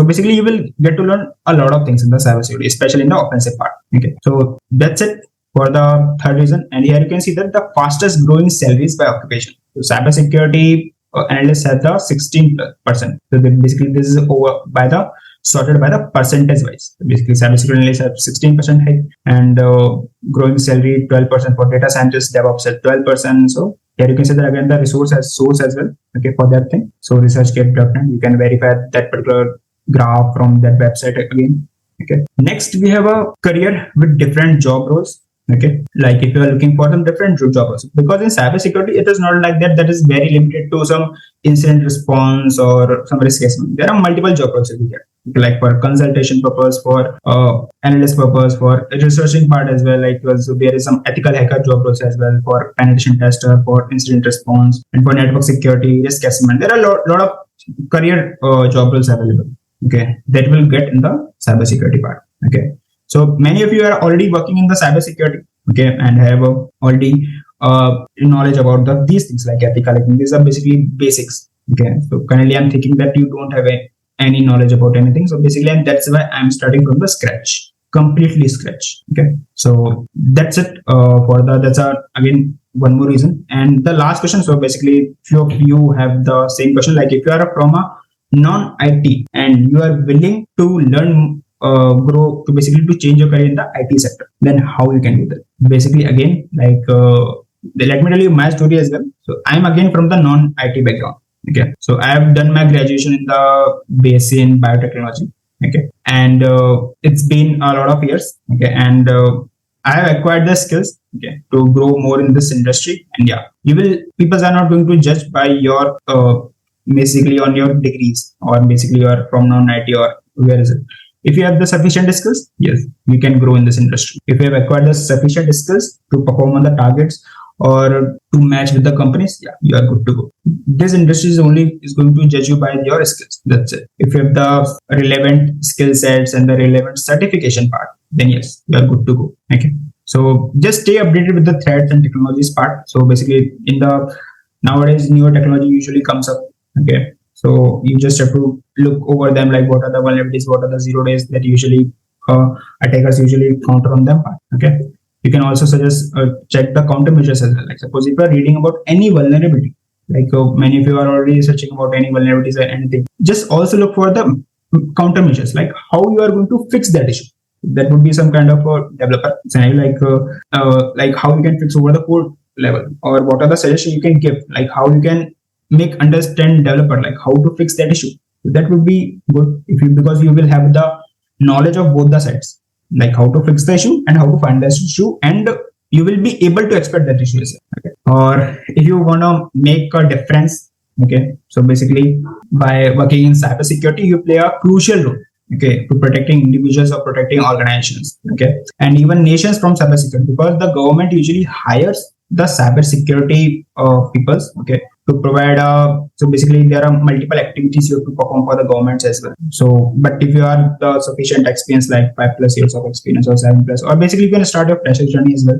Speaker 1: basically you will get to learn a lot of things in the cybersecurity, especially in the offensive part. Okay, so that's it for the third reason. And here you can see that the fastest growing salaries by occupation. So cybersecurity analysts have the 16%. So basically this is sorted by the percentage wise. So basically cybersecurity analysts have 16% hike, and growing salary 12% for data scientists, DevOps at 12%. So here you can see that again the resource as source as well, okay, for that thing. So researchgate.net, you can verify that particular graph from that website again. Okay. Next we have a career with different job roles. Okay, like if you are looking for some different job roles, because in cybersecurity it is not like that is very limited to some incident response or some risk assessment. There are multiple job roles you get, like for consultation purpose, for analyst purpose, for researching part as well. Like also there is some ethical hacker job roles as well, for penetration tester, for incident response, and for network security, risk assessment. There are a lot of career job roles available. Okay, that will get in the cybersecurity part. Okay. So many of you are already working in the cybersecurity, okay, and have already knowledge about these things like ethical hacking. These are basically basics. Okay, so currently I'm thinking that you don't have any knowledge about anything. So basically, and that's why I'm starting from the scratch, completely scratch. Okay, so that's it that's again one more reason. And the last question. So basically, few of you have the same question. Like if you are from a non-IT and you are willing to learn. Grow to basically to change your career in the IT sector, then how you can do that? Basically, again, like let me tell you my story as well. So I'm again from the non-IT background. Okay, so I have done my graduation in the BSc in biotechnology. Okay, and it's been a lot of years. Okay, and I have acquired the skills. Okay, to grow more in this industry. And yeah, people are not going to judge by your basically on your degrees, or basically you are from non-IT or where is it. If you have the sufficient skills, yes, you can grow in this industry. If you have acquired the sufficient skills to perform on the targets or to match with the companies, yeah, you are good to go. This industry is going to judge you by your skills. That's it. If you have the relevant skill sets and the relevant certification part, then yes, you are good to go. Okay. So just stay updated with the threats and technologies part. So basically nowadays newer technology usually comes up. Okay. So you just have to look over them, like what are the vulnerabilities, what are the 0 days that usually attackers usually counter on them. Okay. You can also suggest check the countermeasures as well. Like suppose if you are reading about any vulnerability, like many of you are already searching about any vulnerabilities or anything, just also look for the countermeasures, like how you are going to fix that issue. That would be some kind of a developer scenario, like how you can fix over the code level, or what are the suggestions you can give, like how you can understand developer, like how to fix that issue. That would be good because you will have the knowledge of both the sides, like how to fix the issue and how to find the issue, and you will be able to expect that issue. Okay. Or if you want to make a difference, okay, so basically by working in cybersecurity, you play a crucial role, okay, to protecting individuals or protecting organizations, okay, and even nations from cybersecurity, because the government usually hires the cybersecurity peoples, okay, to provide so basically there are multiple activities you have to perform for the governments as well. So but if you are the sufficient experience, like 5+ years of experience or 7+, or basically you can start your fresher journey as well.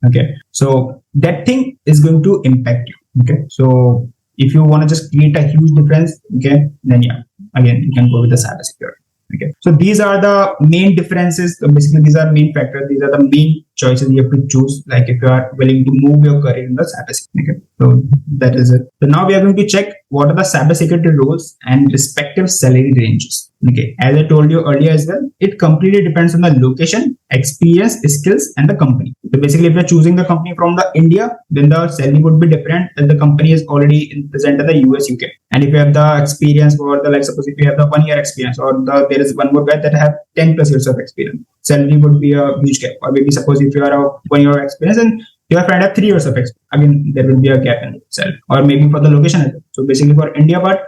Speaker 1: Okay, so that thing is going to impact you. Okay, so if you want to just create a huge difference, okay, then yeah, again you can go with the cybersecurity. Okay, so these are the main differences. So basically, these are main factors. These are the main choices you have to choose. Like if you are willing to move your career in the cybersecurity. Okay, so that is it. So now we are going to check what are the cybersecurity roles and respective salary ranges. Okay, as I told you earlier as well, it completely depends on the location, experience, skills, and the company. So basically, if you're choosing the company from the India, then the salary would be different, and the company is already present in the US, UK. And if you have the experience for the, like suppose if you have the 1 year experience, or there is one more guy that have 10+ years of experience, salary would be a huge gap. Or maybe suppose if you are a 1 year experience and your friend have 3 years of experience, again there will be a gap in itself. Or maybe for the location as well. So basically for India, but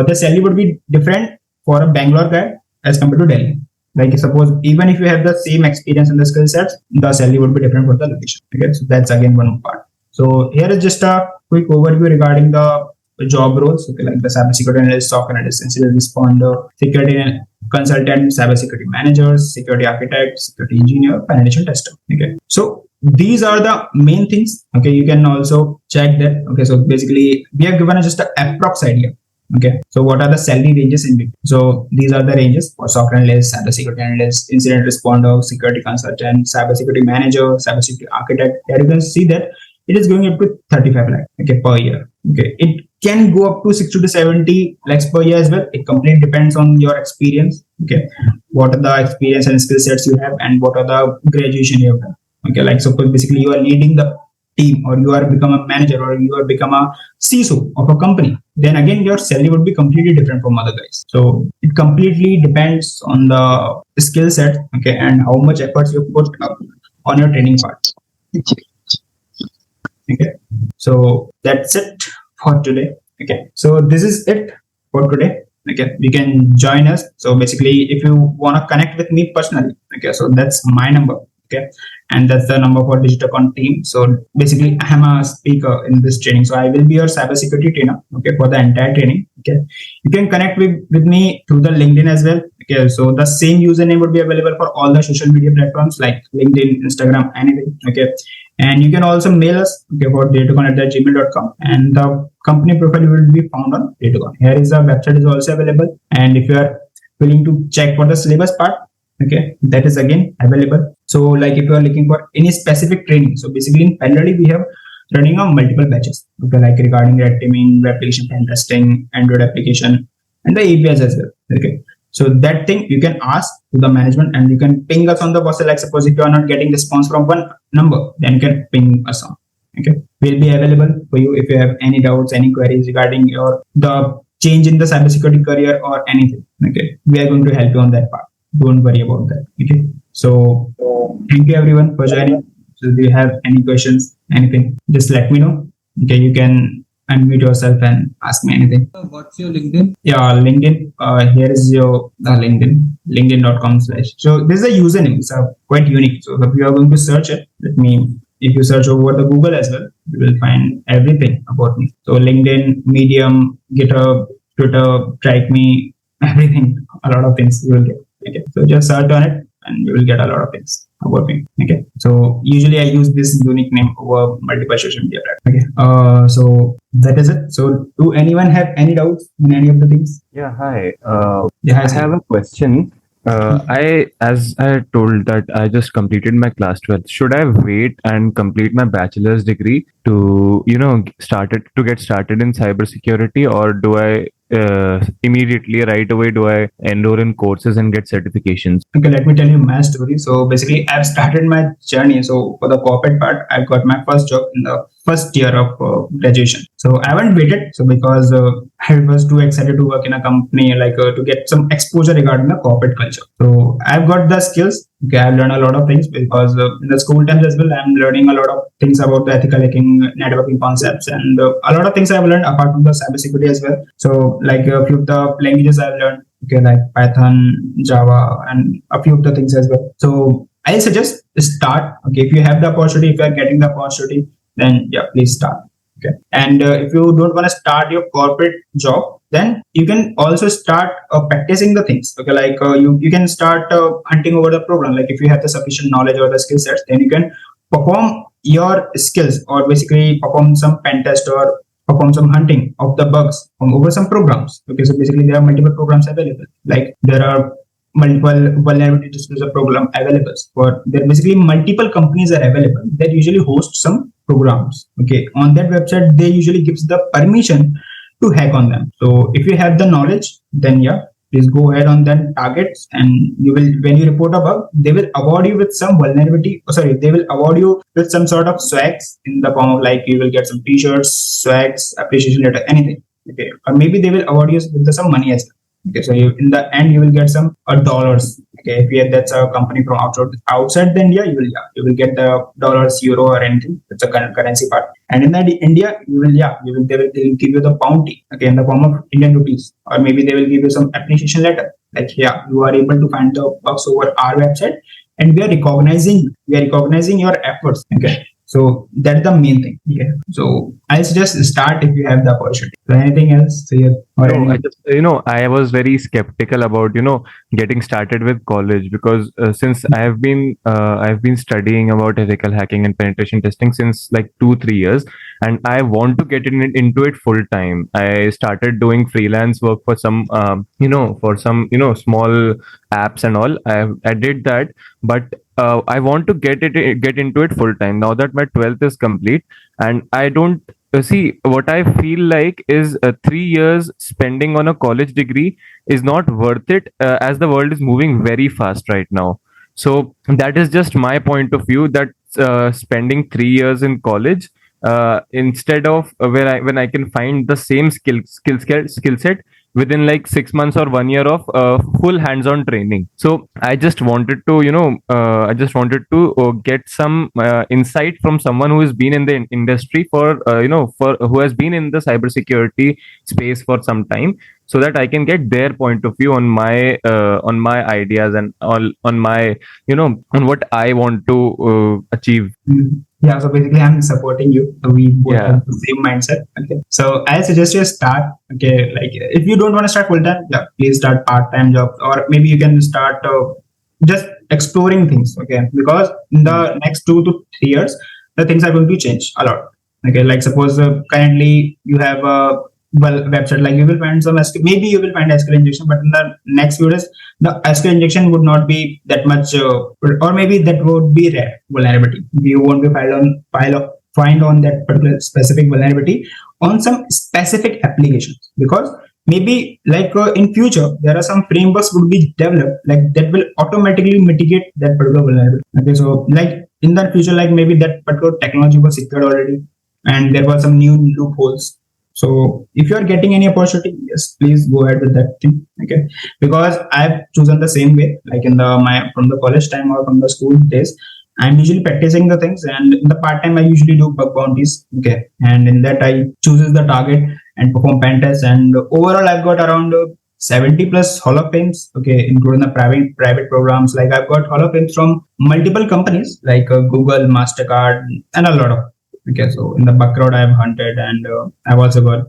Speaker 1: the salary would be different for a Bangalore guy as compared to Delhi. Like suppose even if you have the same experience and the skill sets, the salary would be different for the location. Okay, so that's again one part. So here is just a quick overview regarding the job roles. Okay, like the cybersecurity analyst, SOC analyst, incident responder, security consultant, cybersecurity managers, security architect, security engineer, penetration tester. Okay, so these are the main things. Okay, you can also check that. Okay, so basically we have given just an approx idea. Okay, so what are the salary ranges in between? So these are the ranges for SOC analyst, cybersecurity analyst, incident responder, security consultant, cybersecurity manager, cybersecurity architect. Here you can see that it is going up to 35 lakh, okay, per year. Okay, it can go up to 60 to 70 lakhs per year as well. It completely depends on your experience. Okay, what are the experience and skill sets you have, and what are the graduation you have done. Okay, like suppose basically you are leading the team, or you are become a manager, or you are become a CISO of a company, then again your salary would be completely different from other guys. So it completely depends on the skill set, okay, and how much efforts you put on your training part. Okay, so that's it for today. Okay, so this is it for today. Okay, you can join us. So basically, if you want to connect with me personally, okay, so that's my number. Okay, and that's the number for DigitalCon team. So basically, I am a speaker in this training, so I will be your cybersecurity trainer. Okay, for the entire training. Okay, you can connect with me through the LinkedIn as well. Okay, so the same username would be available for all the social media platforms like LinkedIn, Instagram, anything. Okay, and you can also mail us, okay, for datacon@gmail.com, and the company profile will be found on Datacon. Here is the website is also available, and if you are willing to check for the syllabus part, okay, that is again available. So like if you are looking for any specific training, so basically in parallel we have running on multiple batches, okay, like regarding red teaming, web application pen testing, Android application, and the APIs as well. Okay, so that thing you can ask to the management, and you can ping us on the WhatsApp. Like suppose if you are not getting response from one number, then you can ping us on. Okay, we'll be available for you if you have any doubts, any queries regarding the change in the cybersecurity career or anything. Okay, we are going to help you on that part. Don't worry about that. Okay, so thank you everyone for joining. So do you have any questions, anything, just let me know. Okay, you can unmute yourself and ask me anything.
Speaker 13: What's your LinkedIn?
Speaker 1: Yeah, LinkedIn. Here is your LinkedIn. LinkedIn.com/. So this is a username. It's quite unique. So if you are going to search it, if you search over the Google as well, you will find everything about me. So LinkedIn, Medium, GitHub, Twitter, Track Me, everything. A lot of things you will get. Okay, so just search on it and you will get a lot of things about me. Okay, so usually I use this unique name over multiple social media platforms. Okay, so that is it. So do anyone have any doubts in any of the things?
Speaker 4: Yeah, hi.
Speaker 1: Yeah,
Speaker 4: I have a question. As I told that I just completed my class 12. Should I wait and complete my bachelor's degree to get started in cybersecurity, or do I immediately right away do I enroll in courses and get certifications?
Speaker 1: Okay, let me tell you my story. So basically, I've started my journey. So for the corporate part, I got my first job in the first year of graduation. So I haven't waited. So because I was too excited to work in a company, like to get some exposure regarding the corporate culture. So I've got the skills. Okay, I've learned a lot of things because in the school times as well, I'm learning a lot of things about the ethical hacking, networking concepts, and a lot of things I've learned apart from the cybersecurity as well. So like a few of the languages I've learned, okay, like Python, Java, and a few of the things as well. So I suggest start. Okay, if you have the opportunity, if you are getting the opportunity, then yeah, please start. Okay, and if you don't want to start your corporate job, then you can also start practicing the things. Okay, like you can start hunting over the program. Like if you have the sufficient knowledge or the skill sets, then you can perform your skills, or basically perform some pen test or perform some hunting of the bugs over some programs. Okay, so basically there are multiple programs available. Like there are multiple vulnerability disclosure program available. For there basically multiple companies are available that usually host some programs. Okay, on that website they usually gives the permission to hack on them. So if you have the knowledge, then yeah, please go ahead on that targets, and you will, when you report a bug, they will award you with some vulnerability. They will award you with some sort of swags in the form of like you will get some t-shirts, swags, appreciation letter, anything. Okay, or maybe they will award you with some money as well. Okay, so in the end you will get some dollars. Okay, if that's a company from outside the India, you will get the dollars, euro, or anything. It's a currency part. And in the India, they will give you the bounty, okay, in the form of Indian rupees, or maybe they will give you some appreciation letter. like, yeah, you are able to find the works over our website, and we are recognizing your efforts. Okay. So that's the main thing. Yeah. So I'll just start if you have the opportunity. So anything else here? Or
Speaker 4: No, I
Speaker 1: any?
Speaker 4: just, I was very skeptical about, getting started with college because since I've been studying about ethical hacking and penetration testing since like 2, 3 years, and I want to get into it full time. I started doing freelance work for some, small apps and all. I did that, but I want to get into it full time now that my 12th is complete, and I don't see what I feel like is 3 years spending on a college degree is not worth it as the world is moving very fast right now. So that is just my point of view that spending 3 years in college instead of when I can find the same skill set within like 6 months or 1 year of full hands-on training. So I just wanted to get some insight from someone who has been in the industry for for who has been in the cybersecurity space for some time, so that I can get their point of view on my ideas and all on my on what I want to achieve.
Speaker 1: Yeah, so basically I'm supporting you. So we both
Speaker 4: Yeah.
Speaker 1: have the same mindset. Okay. So I suggest you start. Okay, like if you don't want to start full time, yeah, please start part time job, or maybe you can start just exploring things. Okay, because in the next 2 to 3 years, the things are going to change a lot. Okay, like suppose currently you have a website, like you will find some SQL, maybe you will find SQL injection, but in the next few days the SQL injection would not be that much, or maybe that would be rare vulnerability. You won't be find on that particular specific vulnerability on some specific applications, because maybe like in future there are some frameworks would be developed like that will automatically mitigate that particular vulnerability. Okay, so like in the future, like maybe that particular technology was secured already and there were some new loopholes. So if you are getting any opportunity, yes, please go ahead with that thing. Okay, because I've chosen the same way, like in the my from the college time or from the school days. I'm usually practicing the things, and in the part time I usually do bug bounties. Okay, and in that I chooses the target and perform pen tests. And overall, I've got around 70 plus Hall of Fames. Okay, including the private programs. Like I've got Hall of Fames from multiple companies like Google, Mastercard, and a lot of. Okay, so in the background I've hunted, and I've also got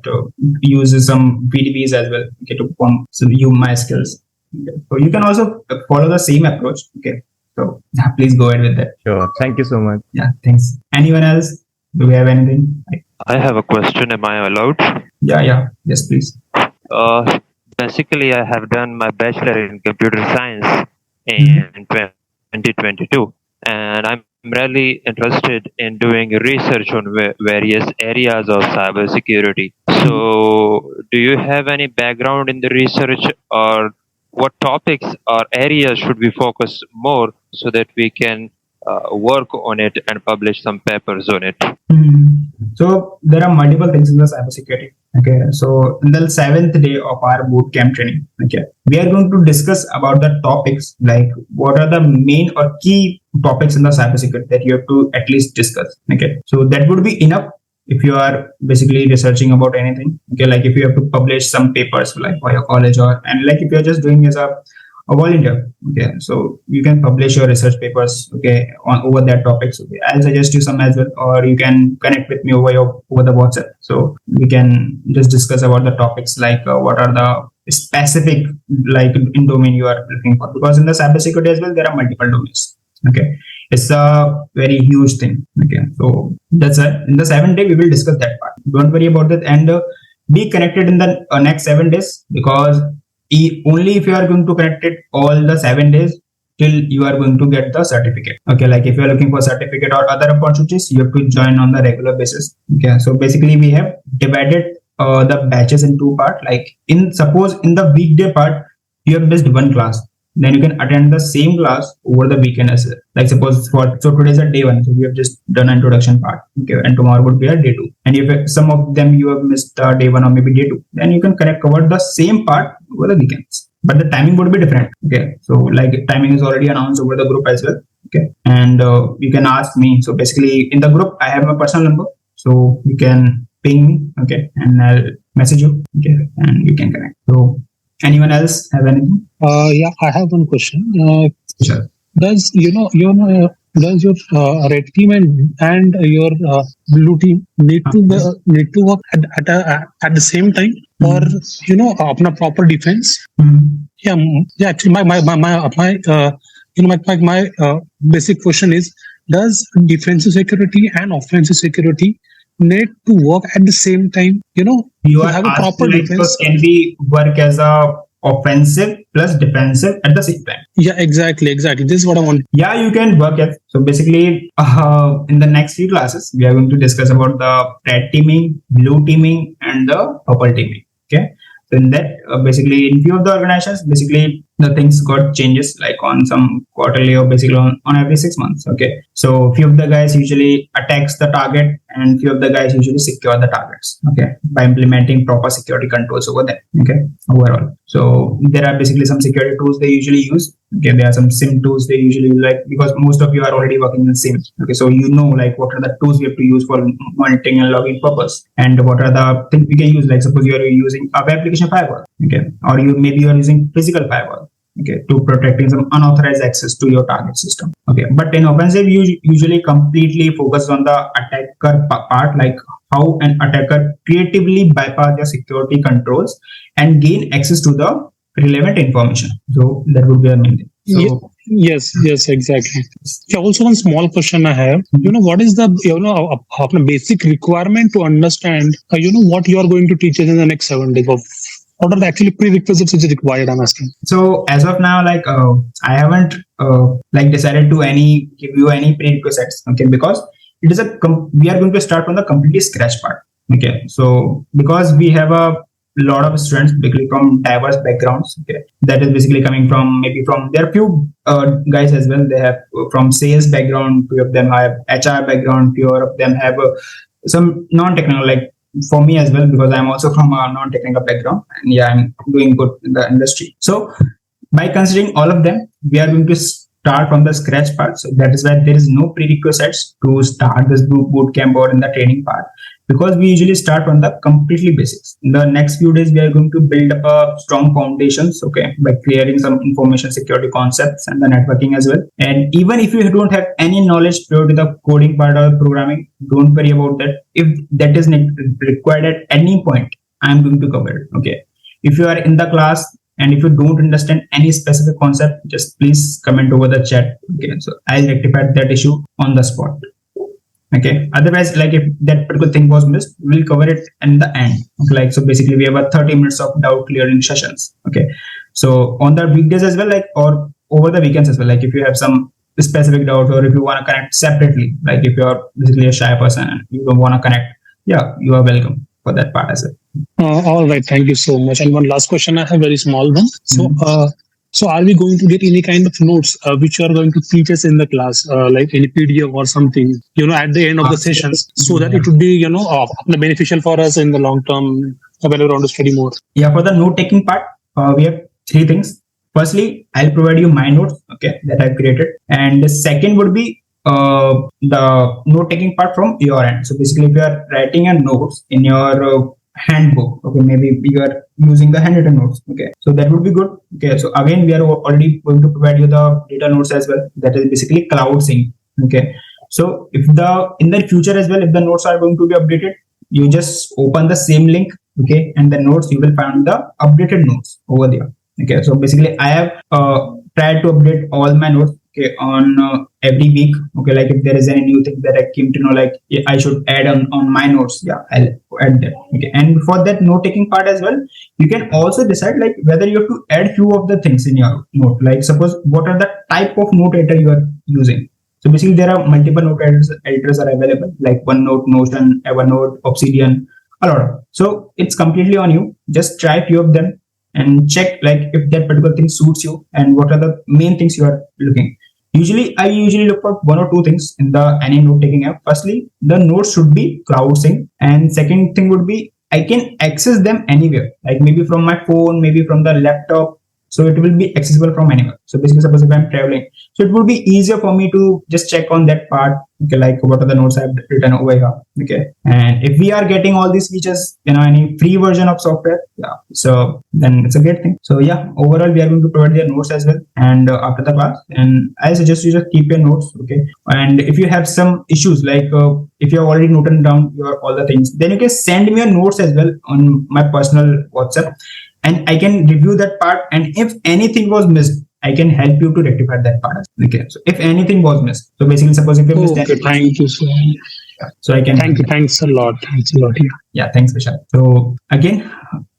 Speaker 1: uses some VDBs as well. Okay, to perform some my skills. Okay. So you can also follow the same approach. Okay, so yeah, please go ahead with that.
Speaker 4: Sure. Thank you so much.
Speaker 1: Yeah, thanks. Anyone else? Do we have anything?
Speaker 13: I have a question. Am I allowed?
Speaker 1: Yeah. Yes, please.
Speaker 13: Basically, I have done my bachelor in computer science in 2022, and I'm really interested in doing research on various areas of cybersecurity. So, do you have any background in the research, or what topics or areas should we focus more so that we can work on it and publish some papers on it?
Speaker 1: So there are multiple things in the cybersecurity. Okay, so in the 7th day of our bootcamp training, okay, we are going to discuss about the topics, like what are the main or key topics in the cybersecurity that you have to at least discuss. Okay, so that would be enough if you are basically researching about anything. Okay, like if you have to publish some papers like for your college, or and like if you're just doing as a volunteer. Okay, so you can publish your research papers, okay, on over that topics. Okay, I'll suggest you some as well, or you can connect with me over the WhatsApp, so we can just discuss about the topics, like what are the specific, like in domain you are looking for, because in the cybersecurity as well there are multiple domains. Okay, it's a very huge thing. Okay, so that's it. In the 7th day we will discuss that part. Don't worry about that, and be connected in the next 7 days, because only if you are going to connect it all the 7 days till you are going to get the certificate. Okay, like if you are looking for certificate or other opportunities, you have to join on the regular basis. Okay, so basically we have divided the batches in two parts. Like suppose in the weekday part you have missed one class, then you can attend the same class over the weekend as well. Like suppose today is a day 1, so we have just done an introduction part. Okay, and tomorrow would be a day 2. And if some of them you have missed day 1 or maybe day 2, then you can cover the same part over the weekends. But the timing would be different. Okay, so like timing is already announced over the group as well. Okay, and you can ask me. So basically in the group I have my personal number, so you can ping me. Okay, and I'll message you. Okay, and we can connect. So Anyone else have anything?
Speaker 2: Yeah, I have one question.
Speaker 1: Sure.
Speaker 2: Does does your red team and your blue team need to work at the same time, or अपना proper defense? Yeah. Actually, my basic question is: does defensive security and offensive security need to work at the same time?
Speaker 1: You
Speaker 2: to
Speaker 1: are
Speaker 2: have a proper
Speaker 1: asking,
Speaker 2: defense.
Speaker 1: can we work as a offensive plus defensive at the same time?
Speaker 2: Yeah, exactly. This is what I want.
Speaker 1: Yeah, you can work it. So basically, in the next few classes, we are going to discuss about the red teaming, blue teaming, and the purple teaming. Okay. So in that, basically, in few of the organizations, basically the things got changes like on some quarterly or basically on every 6 months. Okay. So few of the guys usually attacks the target and few of the guys usually secure the targets. Okay. By implementing proper security controls over there. Okay. Overall. So there are basically some security tools they usually use. Okay. There are some SIM tools they usually use, like, because most of you are already working in SIM. Okay. So like what are the tools we have to use for monitoring and logging purpose, and what are the things we can use, like suppose you are using a web application firewall. Okay. Or maybe you are using physical firewall. Okay, to protecting some unauthorized access to your target system. Okay, but in offensive, you usually completely focus on the attacker part, like how an attacker creatively bypass your security controls and gain access to the relevant information. So that would be the main thing. So,
Speaker 2: Yes, exactly. Yeah, also one small question I have. What is the basic requirement to understand what you are going to teach us in the next 7 days? What are the actually prerequisites which is required? I'm asking.
Speaker 1: So as of now, like I haven't decided to give you any prerequisites. Okay, because it is we are going to start from the completely scratch part. Okay, so because we have a lot of students basically from diverse backgrounds. Okay, that is basically coming from there are few guys as well. They have from sales background. Few of them have HR background. Few of them have some non-technical, like for me as well, because I'm also from a non-technical background, and yeah, I'm doing good in the industry. So by considering all of them, we are going to start from the scratch part. So that is why there is no prerequisites to start this boot camp or in the training part, because we usually start from the completely basics. In the next few days, we are going to build up a strong foundations, okay, by clearing some information security concepts and the networking as well. And even if you don't have any knowledge prior to the coding part or programming, don't worry about that. If that is required at any point, I'm going to cover it. Okay. If you are in the class and if you don't understand any specific concept, just please comment over the chat. Okay. So I'll rectify that issue on the spot. Okay. Otherwise, like if that particular thing was missed, we'll cover it in the end. Okay. Like, so basically we have a 30 minutes of doubt clearing sessions. Okay. So on the weekdays as well, like, or over the weekends as well, like if you have some specific doubt or if you want to connect separately, like if you're basically a shy person and you don't want to connect, yeah, you are welcome for that part as well.
Speaker 2: All right. Thank you so much. And one last question, I have very small one. So are we going to get any kind of notes which you are going to teach us in the class, like any PDF or something, at the end of the sessions, so that it would be, beneficial for us in the long term when we want to study more?
Speaker 1: Yeah, for the note taking part, we have 3 things. Firstly, I'll provide you my notes, okay, that I've created. And the second would be the note taking part from your end. So basically, if you are writing a notes in your handbook, okay, maybe you are using the handwritten notes, okay, so that would be good. Okay, so again, we are already going to provide you the data notes as well. That is basically cloud sync. Okay, so if in the future as well, if the notes are going to be updated, you just open the same link, okay, and the notes, you will find the updated notes over there. Okay, so basically I have tried to update all my notes, okay, on every week. Okay, like if there is any new thing that I came to know, like I should add on my notes, yeah, I'll add that. Okay, and for that note taking part as well, you can also decide like whether you have to add few of the things in your note. Like suppose what are the type of note editor you are using. So basically there are multiple note editors are available, like OneNote, Notion, Evernote, Obsidian, a lot of. So it's completely on you. Just try few of them and check like if that particular thing suits you and what are the main things you are looking. I usually look for 1 or 2 things in any note taking app. Firstly, the notes should be cloud sync, and second thing would be I can access them anywhere, like maybe from my phone, maybe from the laptop. So it will be accessible from anywhere. So basically, suppose if I'm traveling, So it would be easier for me to just check on that part. Okay, like what are the notes I've written over here. Okay, and if we are getting all these features, any free version of software, so then it's a great thing. So yeah, overall we are going to provide their notes as well, and after the class, and I suggest you just keep your notes. Okay, and if you have some issues, like if you have already noted down your all the things, then you can send me your notes as well on my personal WhatsApp, and I can review that part. And if anything was missed, I can help you to rectify that part. Okay, so if anything was missed, so basically, suppose if you missed
Speaker 2: Okay, thank you so much.
Speaker 1: so I can
Speaker 2: Thanks a lot.
Speaker 1: Yeah, thanks, Vishal. So again,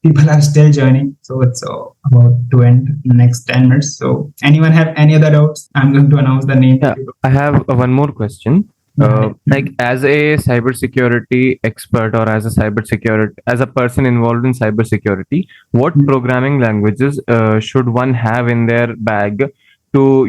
Speaker 1: people are still joining, so it's about to end in the next 10 minutes. So anyone have any other doubts? I'm going to announce the name.
Speaker 4: Yeah, I have one more question. Like as a cybersecurity expert or as a person involved in cybersecurity, what programming languages should one have in their bag to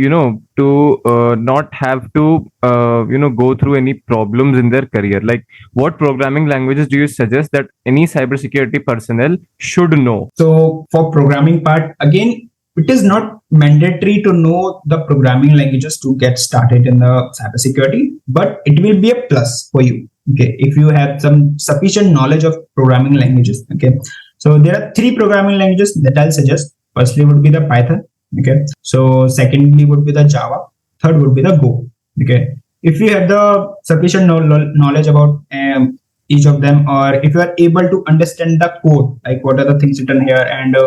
Speaker 4: not have to go through any problems in their career? Like, what programming languages do you suggest that any cybersecurity personnel should know?
Speaker 1: So for programming part, again, it is not mandatory to know the programming languages to get started in the cybersecurity, but it will be a plus for you. Okay, if you have some sufficient knowledge of programming languages. Okay, so there are 3 programming languages that I'll suggest. Firstly would be the Python. Okay, so secondly would be the Java. Third would be the Go. Okay, if you have the sufficient knowledge about each of them, or if you are able to understand the code, like what are the things written here, and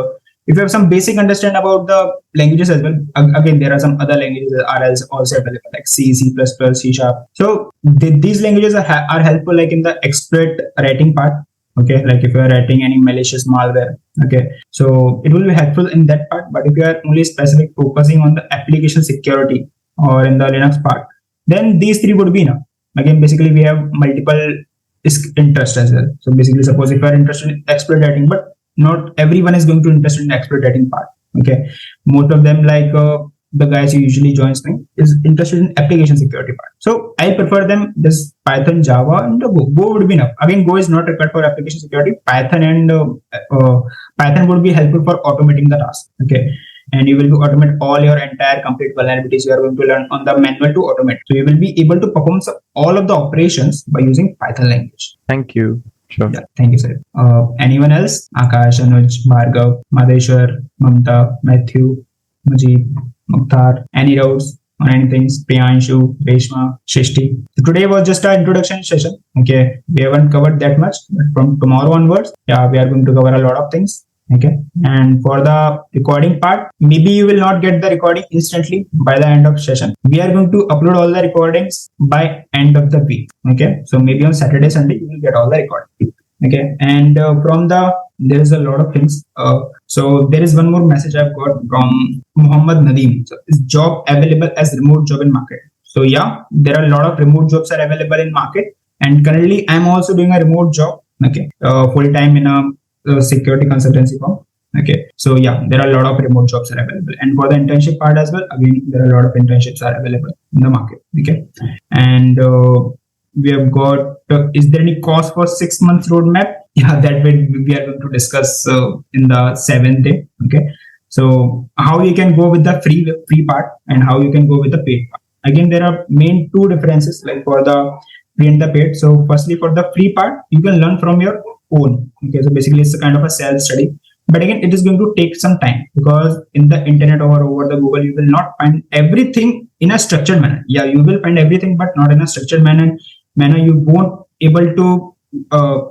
Speaker 1: if you have some basic understanding about the languages as well, again, there are some other languages that are also available, like C, C++, C#. So these languages are helpful, like in the exploit writing part. Okay, like if you are writing any malicious malware. Okay, so it will be helpful in that part. But if you are only specific focusing on the application security or in the Linux part, then these 3 would be enough. Again, basically we have multiple interests as well. So basically, suppose if you are interested in exploit writing, but not everyone is going to interested in the exploit writing part. Okay, most of them, like the guys who usually joins me, is interested in application security part. So I prefer them this Python, Java, and Go. Go would be enough. Again, Go is not required for application security. Python and Python would be helpful for automating the task. Okay, and you will automate all your entire complete vulnerabilities you are going to learn on the manual to automate. So you will be able to perform all of the operations by using Python language.
Speaker 4: Thank you. Sure.
Speaker 1: Yeah, thank you, sir. Anyone else? Akash, Anuj, Bhargav, Madheshwar, Mamta, Matthew, Majid, Mukhtar, any doubts on anything? Priyanshu, Reshma, Shishti. So today was just our introduction session. Okay, we haven't covered that much, but from tomorrow onwards, we are going to cover a lot of things. Okay, and for the recording part, maybe you will not get the recording instantly by the end of session. We are going to upload all the recordings by end of the week. Okay, so maybe on Saturday, Sunday, you will get all the recording. Okay, and there is a lot of things. So there is one more message I've got from Muhammad Nadeem. So is job available as remote job in market? So yeah, there are a lot of remote jobs are available in market, and currently I'm also doing a remote job. Okay, full time in a security consultancy firm. Okay, so yeah, there are a lot of remote jobs are available, and for the internship part as well, again, there are a lot of internships are available in the market. Okay, and we have got is there any cost for 6 months roadmap? Yeah, that way we are going to discuss in the 7th day. Okay, so how you can go with the free part and how you can go with the paid part. Again, there are main 2 differences, like for the free and the paid. So firstly, for the free part, you can learn from your own. Okay, so basically it's a kind of a self-study, but again, it is going to take some time, because in the internet or over the Google, you will not find everything in a structured manner. Yeah, you will find everything, but not in a structured manner. You won't able to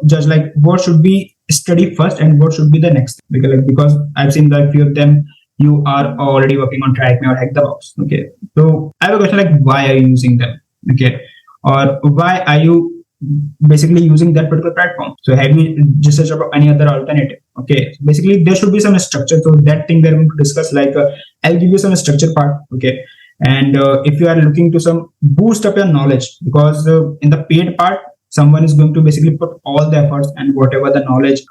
Speaker 1: judge like what should be study first and what should be the next, because I've seen that few of them you are already working on Track Me or Hack the Box. Okay, so I have a question, like why are you using them? Okay, or why are you basically using that particular platform? So have you just searched about any other alternative? Okay, so basically there should be some structure. So that thing they're going to discuss, like I'll give you some structure part. Okay, and if you are looking to some boost up your knowledge, because in the paid part, someone is going to basically put all the efforts and whatever the knowledge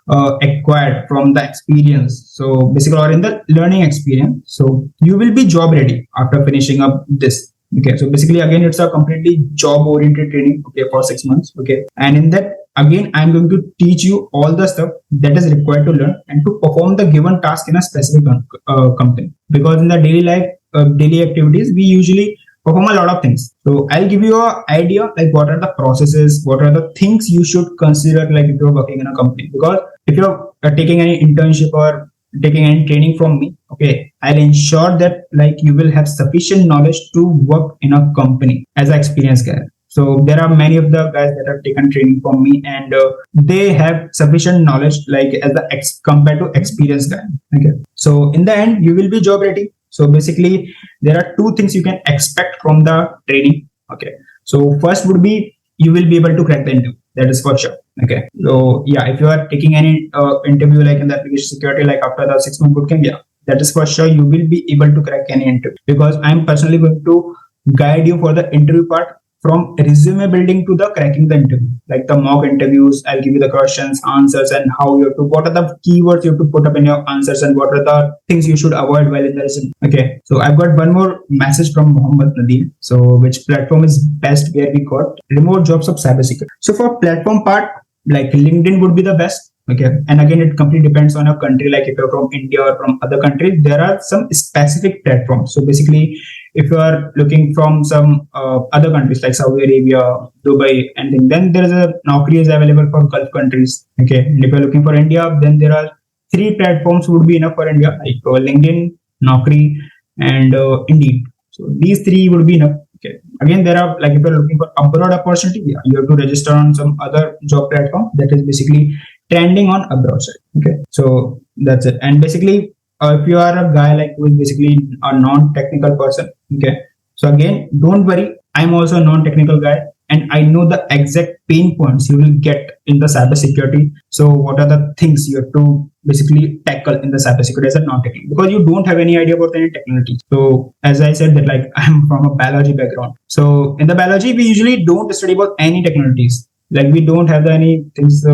Speaker 1: acquired from the experience, so basically, or in the learning experience, so you will be job ready after finishing up this. Okay, so basically again, it's a completely job oriented training. Okay, for 6 months. Okay, and in that, again, I'm going to teach you all the stuff that is required to learn and to perform the given task in a specific company, because in the daily life daily activities, we usually perform a lot of things. So I'll give you an idea like what are the processes, what are the things you should consider like if you're working in a company. Because if you're taking any internship or taking any training from me, okay, I'll ensure that like you will have sufficient knowledge to work in a company as an experienced guy. So there are many of the guys that have taken training from me, and they have sufficient knowledge like as the compared to experienced guy. Okay, so in the end, you will be job ready. So basically, there are two things you can expect from the training. Okay, so first would be you will be able to crack the interview. That is for sure. Okay, so yeah, if you are taking any interview like in the application security, like after the 6-month bootcamp, yeah, that is for sure you will be able to crack any interview, because I'm personally going to guide you for the interview part, from resume building to the cracking the interview, like the mock interviews. I'll give you the questions, answers, and how you have to, what are the keywords you have to put up in your answers, and what are the things you should avoid while in the resume. Okay, so I've got one more message from Mohammed Nadeem. So which platform is best where we got remote jobs of cybersecurity? So for platform part, like LinkedIn would be the best. Okay, and again, it completely depends on your country. Like if you're from India or from other countries, there are some specific platforms. So basically, if you are looking from some other countries like Saudi Arabia, Dubai, anything, then there is a Naukri is available for Gulf countries. Okay, and if you're looking for India, then there are 3 platforms would be enough for India, like LinkedIn, Naukri, and Indeed. So these 3 would be enough. Okay. Again, there are like if you're looking for abroad opportunity, yeah, you have to register on some other job platform that is basically trending on abroad side. Okay, so that's it. And basically, if you are a guy like who is basically a non-technical person, okay, so again, don't worry. I'm also a non-technical guy, and I know the exact pain points you will get in the cybersecurity. So what are the things you have to basically tackle in the cybersecurity as a non-technical, because you don't have any idea about any technology. So as I said that like I'm from a biology background. So in the biology, we usually don't study about any technologies. Like we don't have any things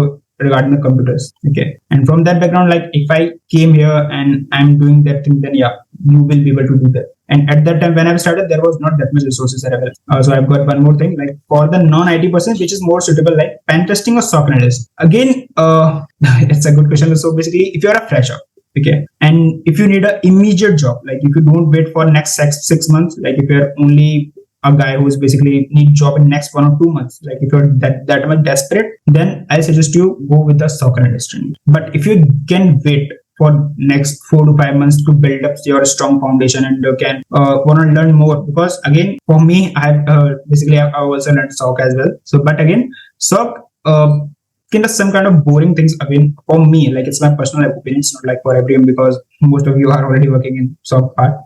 Speaker 1: regarding the computers. Okay, and from that background, like if I came here and I'm doing that thing, then yeah, you will be able to do that. And at that time when I started, there was not that much resources available. So I've got one more thing, like for the non-IT person, which is more suitable, like pen testing or SOC analyst. Again, it's a good question. So basically, if you're a fresher, okay, and if you need an immediate job, like if you don't wait for next 6 months, like if you're only a guy who's basically need job in next 1 or 2 months, like if you're that much desperate, then I suggest you go with the SOC analyst training. But if you can wait for next 4 to 5 months to build up your strong foundation, and you can want to learn more, because again, for me, I've basically I've also learned SOC as well. So but again, SOC kind of some kind of boring things. Again, for me, like it's my personal opinion, it's not like for everyone, because most of you are already working in SOC part.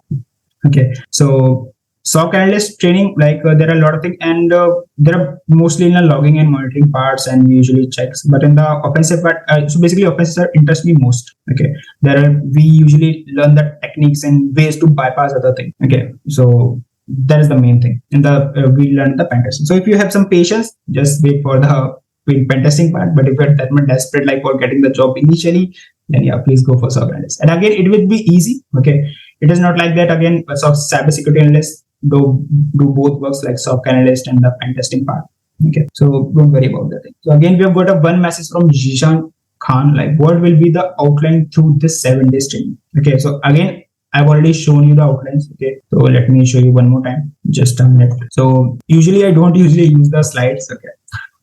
Speaker 1: Okay, so SOC analyst training, like there are a lot of things, and there are mostly in the logging and monitoring parts, and we usually checks. But in the offensive part, so basically offenses interest me most. Okay, we usually learn the techniques and ways to bypass other things. Okay, so that is the main thing. In the we learn the pen testing. So if you have some patience, just wait for the pen testing part. But if you're that much desperate, like for getting the job initially, then yeah, please go for SOC analyst. And again, it will be easy. Okay, it is not like that. Again, cyber security analyst do both works, like SOC analyst and the pen testing part. Okay, so don't worry about that thing. So again, we have got one message from Jishan Khan, like what will be the outline through this 7 days training? Okay, so again, I've already shown you the outlines. Okay, so let me show you one more time, just a minute. So usually I don't usually use the slides. Okay,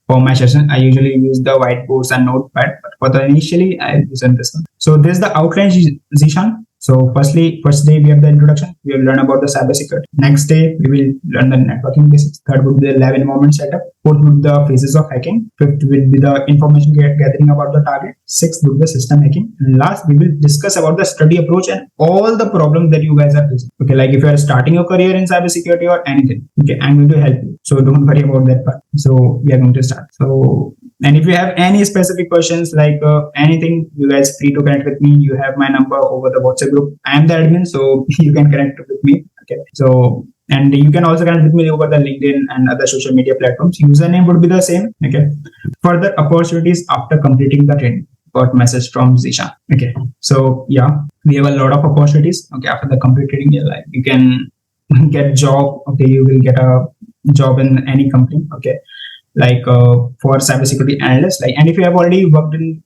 Speaker 1: for my session, I usually use the whiteboards and notepad, but for the initially I use this one. So this is the outline, Zishan. So first day we have the introduction. We will learn about the cyber security. Next day we will learn the networking basics. Third would be the lab environment setup. Fourth would be the phases of hacking. Fifth will be the information gathering about the target. Sixth would be the system hacking. And last, we will discuss about the study approach and all the problems that you guys are facing. Okay, like if you are starting your career in cybersecurity or anything, okay, I'm going to help you. So don't worry about that part. So we are going to start. So, and if you have any specific questions, like anything, you guys free to connect with me. You have my number over the WhatsApp group. I am the admin, so you can connect with me. Okay, so and you can also connect with me over the LinkedIn and other social media platforms. Username would be the same. Okay, further opportunities after completing the training. Got message from Zishan. Okay, so yeah, we have a lot of opportunities. Okay, after the complete training, yeah, like you can get job. Okay, you will get a job in any company. Okay, like for cybersecurity analyst, like, and if you have already worked in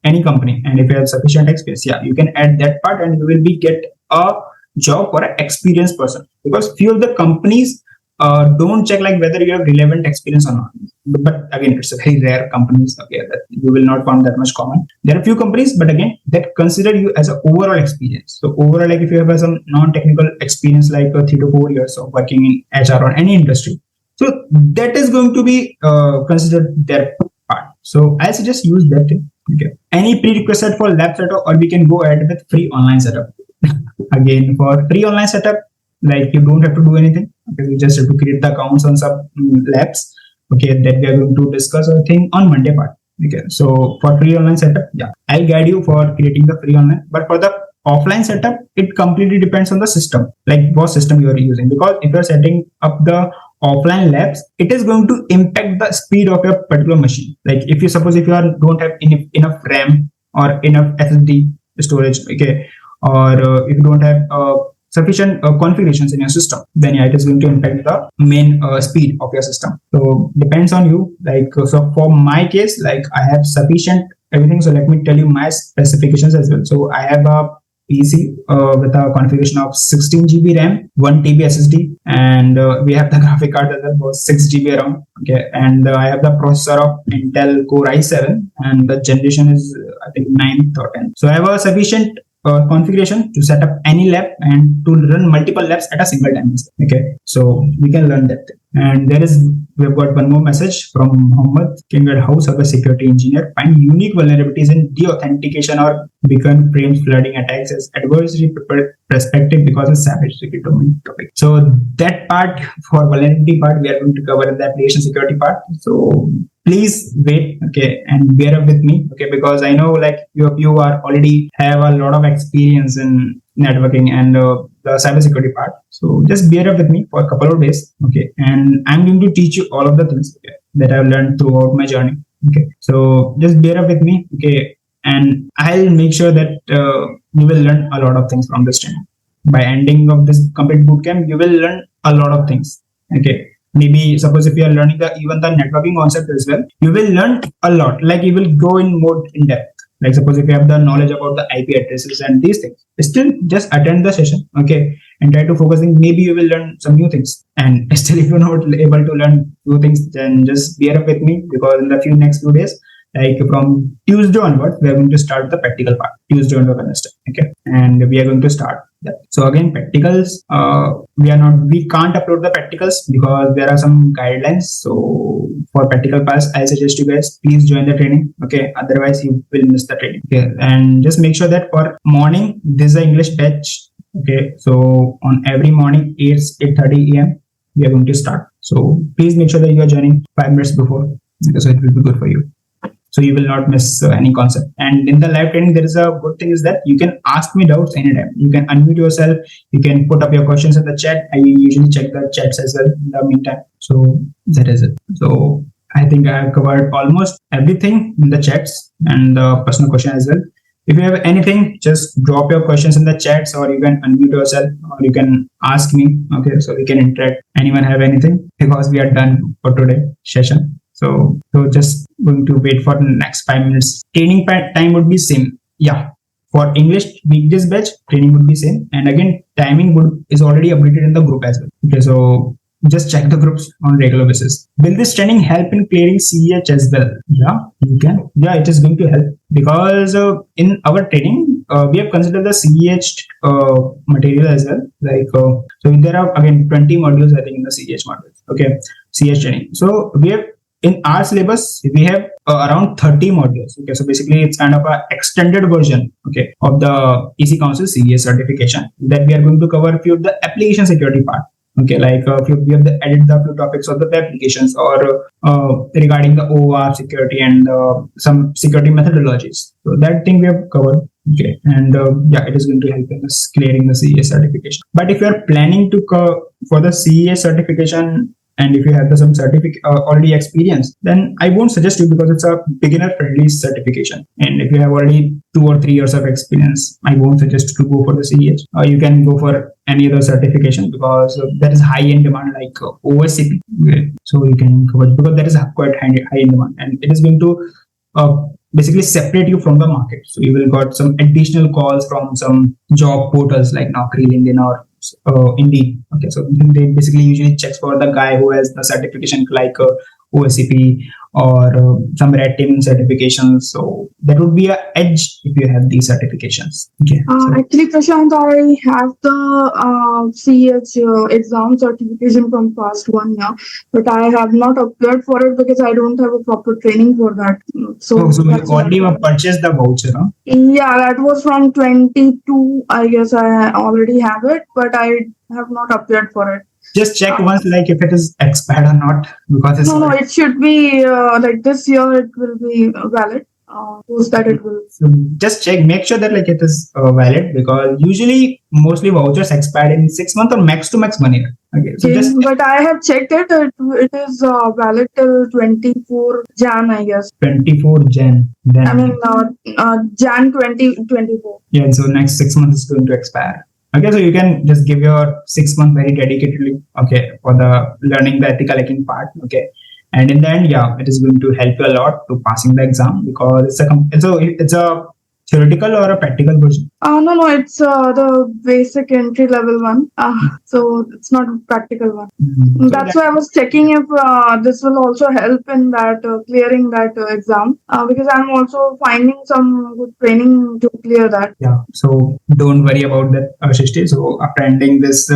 Speaker 1: any company and if you have sufficient experience, yeah, you can add that part and you will be get a job for an experienced person, because few of the companies don't check like whether you have relevant experience or not. But again, it's a very rare companies. Okay, that you will not find that much common. There are few companies, but again, that consider you as an overall experience. So overall, like if you have some non-technical experience, like 3 to 4 years of working in HR or any industry, so that is going to be considered their part. So I suggest use that thing. Okay. Any prerequisite for lab setup, or we can go ahead with free online setup. Again, for free online setup, like you don't have to do anything. Okay, you just have to create the accounts on some labs. Okay, that we are going to discuss I think on Monday part. Okay, so for free online setup, yeah, I'll guide you for creating the free online. But for the offline setup, it completely depends on the system, like what system you are using. Because if you're setting up the offline labs, it is going to impact the speed of your particular machine. Like if you suppose if you don't have enough RAM or enough SSD storage, okay, or if you don't have sufficient configurations in your system, then yeah, it is going to impact the main speed of your system. So depends on you. Like so for my case, like I have sufficient everything. So let me tell you my specifications as well. So I have a PC with a configuration of 16 GB RAM, 1 TB SSD, and we have the graphic card as well for 6 GB RAM. Okay, and I have the processor of Intel Core i7, and the generation is I think 9th or 10th. So I have a sufficient configuration to set up any lab and to run multiple labs at a single time. Okay, so we can learn that thing. And we have got one more message from Muhammad King at House of a security engineer. Find unique vulnerabilities in deauthentication or beacon frames flooding attacks as adversary perspective because of cyber security domain topic. So that part for vulnerability part we are going to cover in the application security part. So please wait, okay, and bear up with me, okay, because I know like you are already have a lot of experience in networking and the cybersecurity part. So just bear up with me for a couple of days, okay, and I'm going to teach you all of the things, okay, that I've learned throughout my journey. Okay, so just bear up with me, okay, and I'll make sure that you will learn a lot of things from this training. By ending of this complete bootcamp, you will learn a lot of things, okay. Maybe suppose if you are learning even the networking concept as well, you will learn a lot. Like you will go in more in depth. Like suppose if you have the knowledge about the IP addresses and these things, still just attend the session, okay, and try to focus in. Maybe you will learn some new things. And still if you're not able to learn new things, then just bear up with me, because in the next few days, like from Tuesday onwards, we are going to start the practical part. Tuesday and Wednesday, okay, and we are going to start that. So again, practicals, we can't upload the practicals because there are some guidelines. So for practical pass, I suggest you guys please join the training, okay, otherwise you will miss the training. Okay, and just make sure that for morning, this is an English batch, okay, so on every morning 8:30 a.m. we are going to start. So please make sure that you are joining 5 minutes before, because it will be good for you. So you will not miss any concept. And in the live training, there is a good thing is that you can ask me doubts anytime. You can unmute yourself. You can put up your questions in the chat. I usually check the chats as well in the meantime. So that is it. So I think I have covered almost everything in the chats and the personal question as well. If you have anything, just drop your questions in the chats, or you can unmute yourself, or you can ask me. Okay, so we can interact. Anyone have anything? Because we are done for today session. So just going to wait for the next 5 minutes. Training time would be same. Yeah. For English weekdays batch, training would be same. And again, timing is already updated in the group as well. Okay, so just check the groups on regular basis. Will this training help in clearing CEH as well? Yeah, you can. Yeah, it is going to help, because in our training, we have considered the CEH material as well. Like, so there are again 20 modules, I think, in the CEH modules. Okay, CEH training. So we have, in our syllabus, we have around 30 modules. Okay, so basically it's kind of an extended version, okay, of the EC Council CES certification, that we are going to cover a few of the application security part. Okay, like we have added the few topics of the applications, or regarding the OR security and some security methodologies. So that thing we have covered. Okay, and yeah, it is going to help in us clearing the CES certification. But if you are planning to for the CES certification, and if you have some certificate already experience, then I won't suggest you, because it's a beginner friendly certification. And if you have already 2 or 3 years of experience, I won't suggest to go for the CEH. You can go for any other certification, because there is high end demand, like OSCP. Okay. So you can cover, because there is quite high in demand, and it is going to basically separate you from the market. So you will got some additional calls from some job portals like Naukri, LinkedIn, or Indeed. Okay, so they basically usually checks for the guy who has the certification like OSCP or some red teaming certifications. So that would be an edge if you have these certifications. Okay.
Speaker 12: Actually, Prashant, I have the CH exam certification from past 1 year, but I have not applied for it because I don't have a proper training for that.
Speaker 1: So you already purchased the voucher, huh?
Speaker 12: Yeah, that was from 22. I guess I already have it, but I have not applied for it.
Speaker 1: Just check once, like if it is expired or not, because it's
Speaker 12: no, it should be like this year. It will be valid. That it will.
Speaker 1: So just check, make sure that like it is valid, because usually mostly vouchers expire in 6 months or max to max 1 year. Okay, so
Speaker 12: but I have checked it. It is valid till 24 Jan, I guess.
Speaker 1: 24 Jan. Then
Speaker 12: I mean Jan 2024.
Speaker 1: Yeah, so next 6 months is going to expire. Okay, so you can just give your 6 months very dedicatedly, okay, for the learning the ethical hacking part, okay, and in the end, yeah, it is going to help you a lot to passing the exam, because it's a theoretical or a practical version.
Speaker 12: No, it's the basic entry level one. So it's not a practical one.
Speaker 1: Mm-hmm.
Speaker 12: That's why I was checking if this will also help in that clearing that exam, because I'm also finding some good training to clear that.
Speaker 1: Yeah, so don't worry about that, Shishti. So after ending this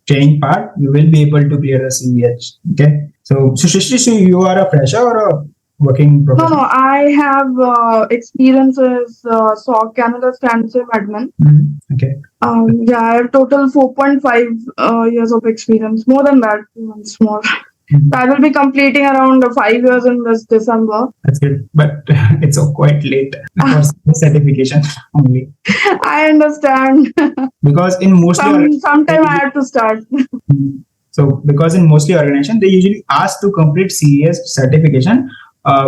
Speaker 1: training part, you will be able to clear the CVH. Okay. So Shishti, so you are a fresher or a working professional?
Speaker 12: No, I have experience as SOC analyst and SIM admin.
Speaker 1: Mm-hmm. Okay.
Speaker 12: Yeah, I have total 4.5 years of experience. More than that, once more. Mm-hmm. I will be completing around 5 years in this December.
Speaker 1: That's good, but it's quite late for certification only.
Speaker 12: I understand.
Speaker 1: Because in mostly
Speaker 12: sometime I have to start.
Speaker 1: So because in mostly organizations, they usually ask to complete CES certification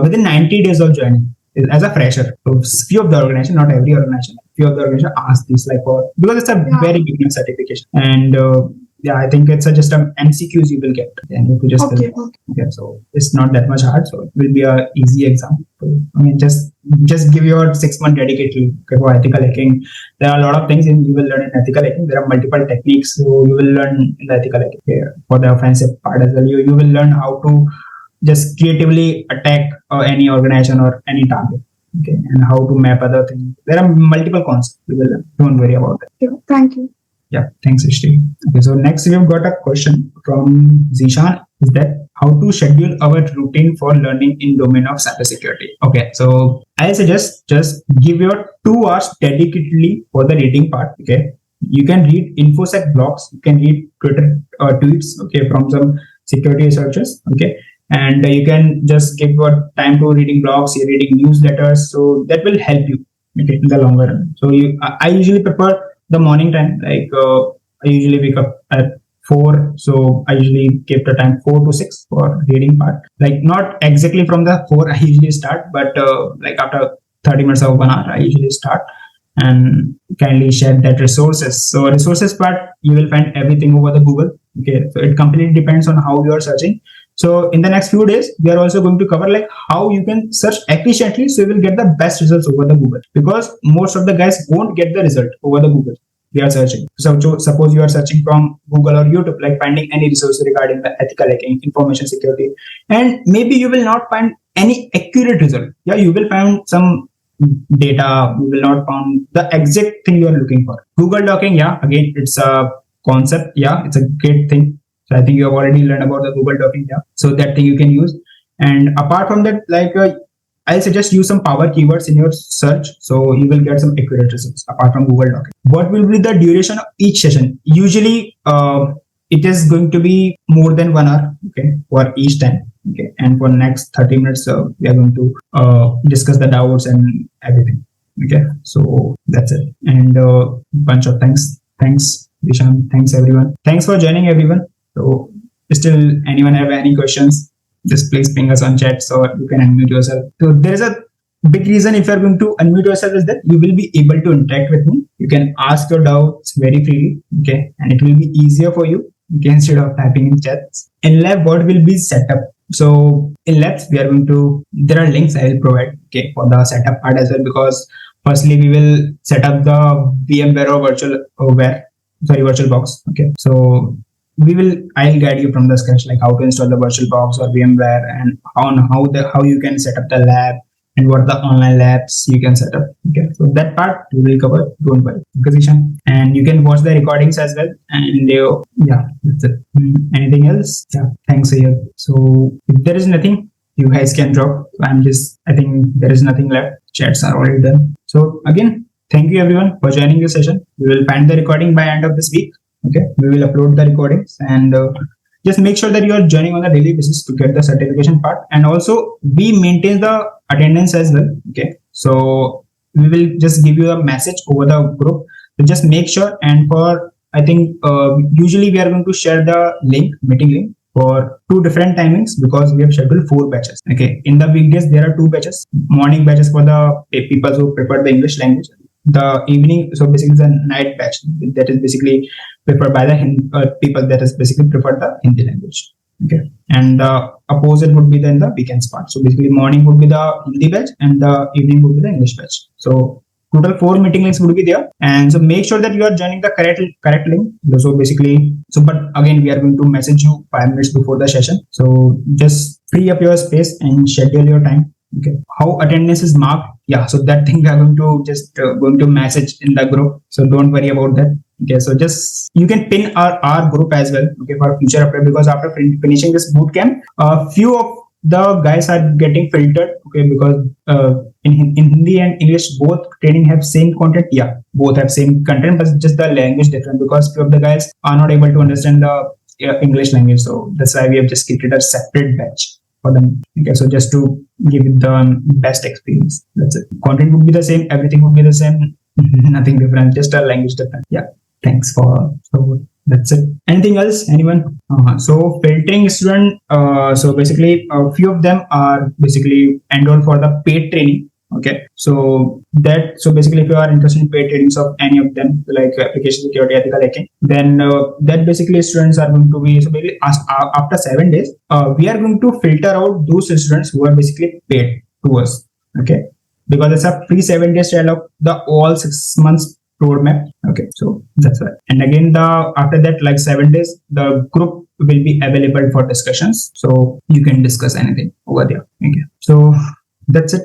Speaker 1: within 90 days of joining as a fresher. So few of the organization, not every organization, few of the organization ask this like for, because it's a very beginner certification, and yeah, I think it's just an MCQs you will get, and you could just
Speaker 12: okay.
Speaker 1: So it's not that much hard, so it will be a easy exam. So, I mean, just give your 6 month dedicated for ethical hacking. There are a lot of things you will learn in ethical hacking. There are multiple techniques, so you will learn in the ethical hacking. For the offensive part as well, you will learn how to just creatively attack any organization or any target. Okay, and how to map other things. There are multiple concepts you will learn. Don't worry about that.
Speaker 12: Yeah, thank you.
Speaker 1: Yeah, thanks, Ishti. Okay, so next we've got a question from Zishan. Is that how to schedule our routine for learning in domain of cybersecurity? Okay, so I suggest just give your 2 hours dedicatedly for the reading part. Okay, you can read InfoSec blogs, you can read Twitter tweets, okay, from some security researchers, okay, and you can just give your time to reading blogs, you're reading newsletters, so that will help you, okay, in the longer run. So I usually prefer the morning time, like I usually wake up at 4, so I usually keep the time 4 to 6 for reading part. Like not exactly from the 4 I usually start, but like after 30 minutes or 1 hour I usually start, and kindly share that resources. So resources part, you will find everything over the Google. Okay, so it completely depends on how you are searching. So in the next few days, we are also going to cover like how you can search efficiently, so you will get the best results over the Google, because most of the guys won't get the result over the Google they are searching. So suppose you are searching from Google or YouTube, like finding any resource regarding the ethical hacking, information security, and maybe you will not find any accurate result. Yeah, you will find some data, you will not find the exact thing you are looking for. Google docking, yeah, again, it's a concept. Yeah, it's a great thing. So I think you have already learned about the Google docking. Yeah, so that thing you can use. And apart from that, like I suggest use some power keywords in your search, so you will get some accurate results apart from Google docking. What will be the duration of each session? Usually, it is going to be more than 1 hour, okay, for each time. Okay, and for next 30 minutes, we are going to discuss the doubts and everything. Okay, so that's it. And bunch of thanks, Dishan, thanks everyone. Thanks for joining, everyone. So, still anyone have any questions? Just please ping us on chat so you can unmute yourself. So there is a big reason if you are going to unmute yourself is that you will be able to interact with me. You can ask your doubts very freely, okay, and it will be easier for you, okay, instead of typing in chats. In lab, what will be set up? So in labs, there are links I will provide. okay, for the setup part as well, because firstly we will set up the VMware or VirtualBox. Okay, so I'll guide you from the scratch, like how to install the VirtualBox or VMware, and how you can set up the lab, and what the online labs you can set up. Okay, so that part we will cover. Don't worry, Ishan. And you can watch the recordings as well. And yeah, that's it. Anything else? Yeah, thanks, Ayub. So if there is nothing, you guys can drop. I think there is nothing left. Chats are already done. So again, thank you everyone for joining this session. We will find the recording by end of this week. Okay, we will upload the recordings, and just make sure that you are joining on a daily basis to get the certification part. And also we maintain the attendance as well. Okay, so we will just give you a message over the group, so just make sure. And for I think usually we are going to share the meeting link for 2 different timings, because we have scheduled 4 batches. Okay, in the weekdays there are 2 batches: morning batches for the people who prefer the English language, the evening, so basically the night batch, that is basically preferred by the people that is basically prefer the Hindi language. Okay, and the opposite would be then the weekends part. So basically morning would be the Hindi batch, and the evening would be the English batch. So total 4 meeting links would be there, and so make sure that you are joining the correct link. So basically, but again we are going to message you 5 minutes before the session, so just free up your space and schedule your time. Okay, how attendance is marked, yeah, so that thing we are going to just going to message in the group, so don't worry about that. Okay, so just you can pin our group as well, okay, for future update, because after finishing this bootcamp, few of the guys are getting filtered. Okay, because in Hindi and English both training have same content. Yeah, both have same content, but just the language different, because few of the guys are not able to understand the English language. So that's why we have just created a separate batch for them. Okay, so just to give it the best experience. That's it. Content would be the same, everything would be the same, nothing different, just a language different. Yeah, thanks for that's it. Anything else, anyone? So filtering student, so basically a few of them are basically enrolled for the paid training. Okay, so basically if you are interested in paid trainings of any of them, like application security, ethical hacking, then that basically students are going to be, so basically after 7 days, we are going to filter out those students who are basically paid to us. Okay, because it's a free 7 days trial of the all 6 months roadmap. Okay, so that's why. And again, after that, like 7 days, the group will be available for discussions, so you can discuss anything over there. Okay, so that's it,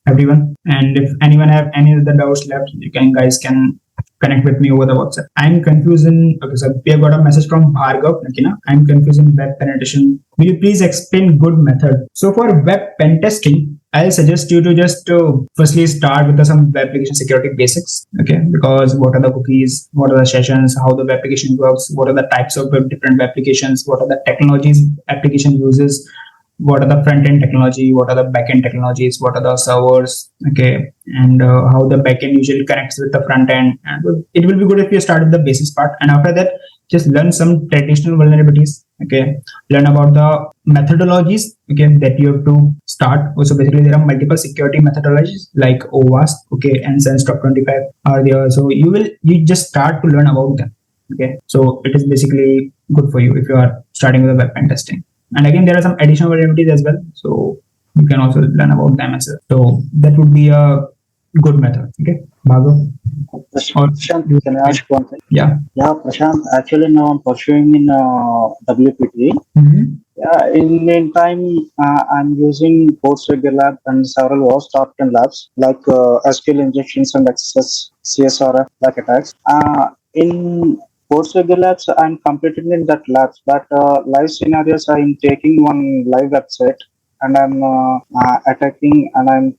Speaker 1: everyone. And if anyone have any other doubts left, guys can connect with me over the WhatsApp. I'm confused in, okay, so we have got a message from Bhargav Nakina. I'm confused in web penetration. Will you please explain good method? So for web pen testing, I'll suggest you to just firstly start with some web application security basics. Okay, because what are the cookies, what are the sessions, how the web application works, what are the types of different web applications, what are the technologies application uses, what are the front-end technology, what are the back-end technologies, what are the servers, okay, and how the back-end usually connects with the front-end. And it will be good if you start with the basis part, and after that just learn some traditional vulnerabilities. Okay, learn about the methodologies, okay, that you have to start. Also basically there are multiple security methodologies like OWASP, okay, and Sense Top 25 are there, so you just start to learn about them. Okay, so it is basically good for you if you are starting with the web pen testing. And again, there are some additional vulnerabilities as well, so you can also learn about them as well. So that would be a good method. Okay, Bhargav.
Speaker 10: Prashant, can I ask one thing?
Speaker 1: Yeah.
Speaker 10: Yeah, Prashant. Actually, now I'm pursuing in WPT.
Speaker 1: Mm-hmm.
Speaker 10: Yeah, in meantime, I'm using Postgre Lab and several host top-10 labs like SQL injections and access CSRF like attacks. In Postgre Labs, I'm completing in that labs, but live scenarios, I'm taking one live website and I'm attacking and I'm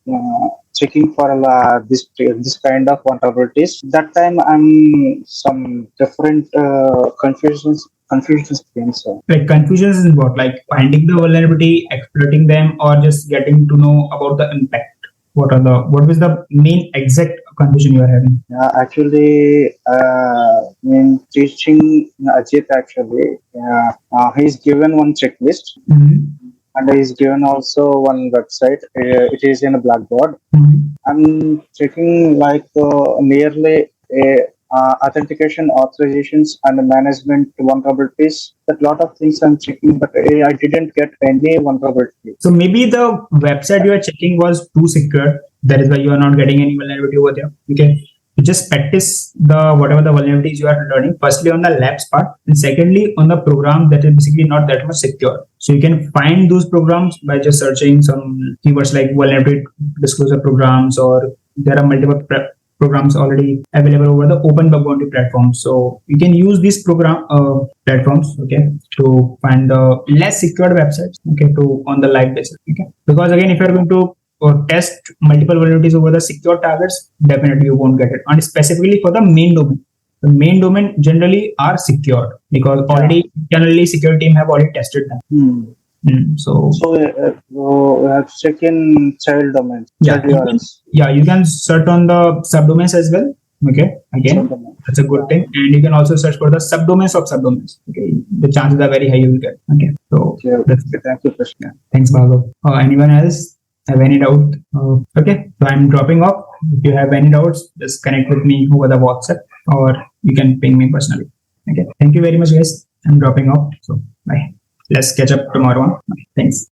Speaker 10: checking for this kind of vulnerabilities. That time, I'm some different confusions experience.
Speaker 1: Like confusions is what? Like finding the vulnerability, exploiting them, or just getting to know about the impact? What was the main exact confusion you are having?
Speaker 10: Actually, in teaching Ajit, actually, he's given one checklist.
Speaker 1: Mm-hmm.
Speaker 10: And he's given also one website. It is in a blackboard.
Speaker 1: Mm-hmm.
Speaker 10: I'm checking like nearly authentication, authorizations, and management vulnerabilities. That lot of things I'm checking, but I didn't get any vulnerability.
Speaker 1: So maybe the website you are checking was too secure. That is why you are not getting any vulnerability over there. Okay. You just practice the whatever the vulnerabilities you are learning. Firstly on the labs part, and secondly on the program that is basically not that much secure. So you can find those programs by just searching some keywords like vulnerability disclosure programs, or there are multiple programs already available over the open bug bounty platform. So you can use these program platforms, okay, to find the less secured websites, okay, to on the live basis, okay. Because again, if you're going to test multiple vulnerabilities over the secure targets, definitely you won't get it. And specifically for the main domain, the main domain generally are secured because already internally security team have already tested them. So
Speaker 10: we have to check in child domains.
Speaker 1: Yeah, you can search on the subdomains as well. Okay, again, that's a good thing. And you can also search for the subdomains of subdomains. Okay, the chances are very high you will get. Okay, so that's good.
Speaker 10: Thank you, Krishna.
Speaker 1: Thanks, Bhargav. Anyone else have any doubt? Okay, so I'm dropping off. If you have any doubts, just connect with me over the WhatsApp, or you can ping me personally. Okay, thank you very much, guys. I'm dropping off. So bye. Let's catch up tomorrow on. Thanks.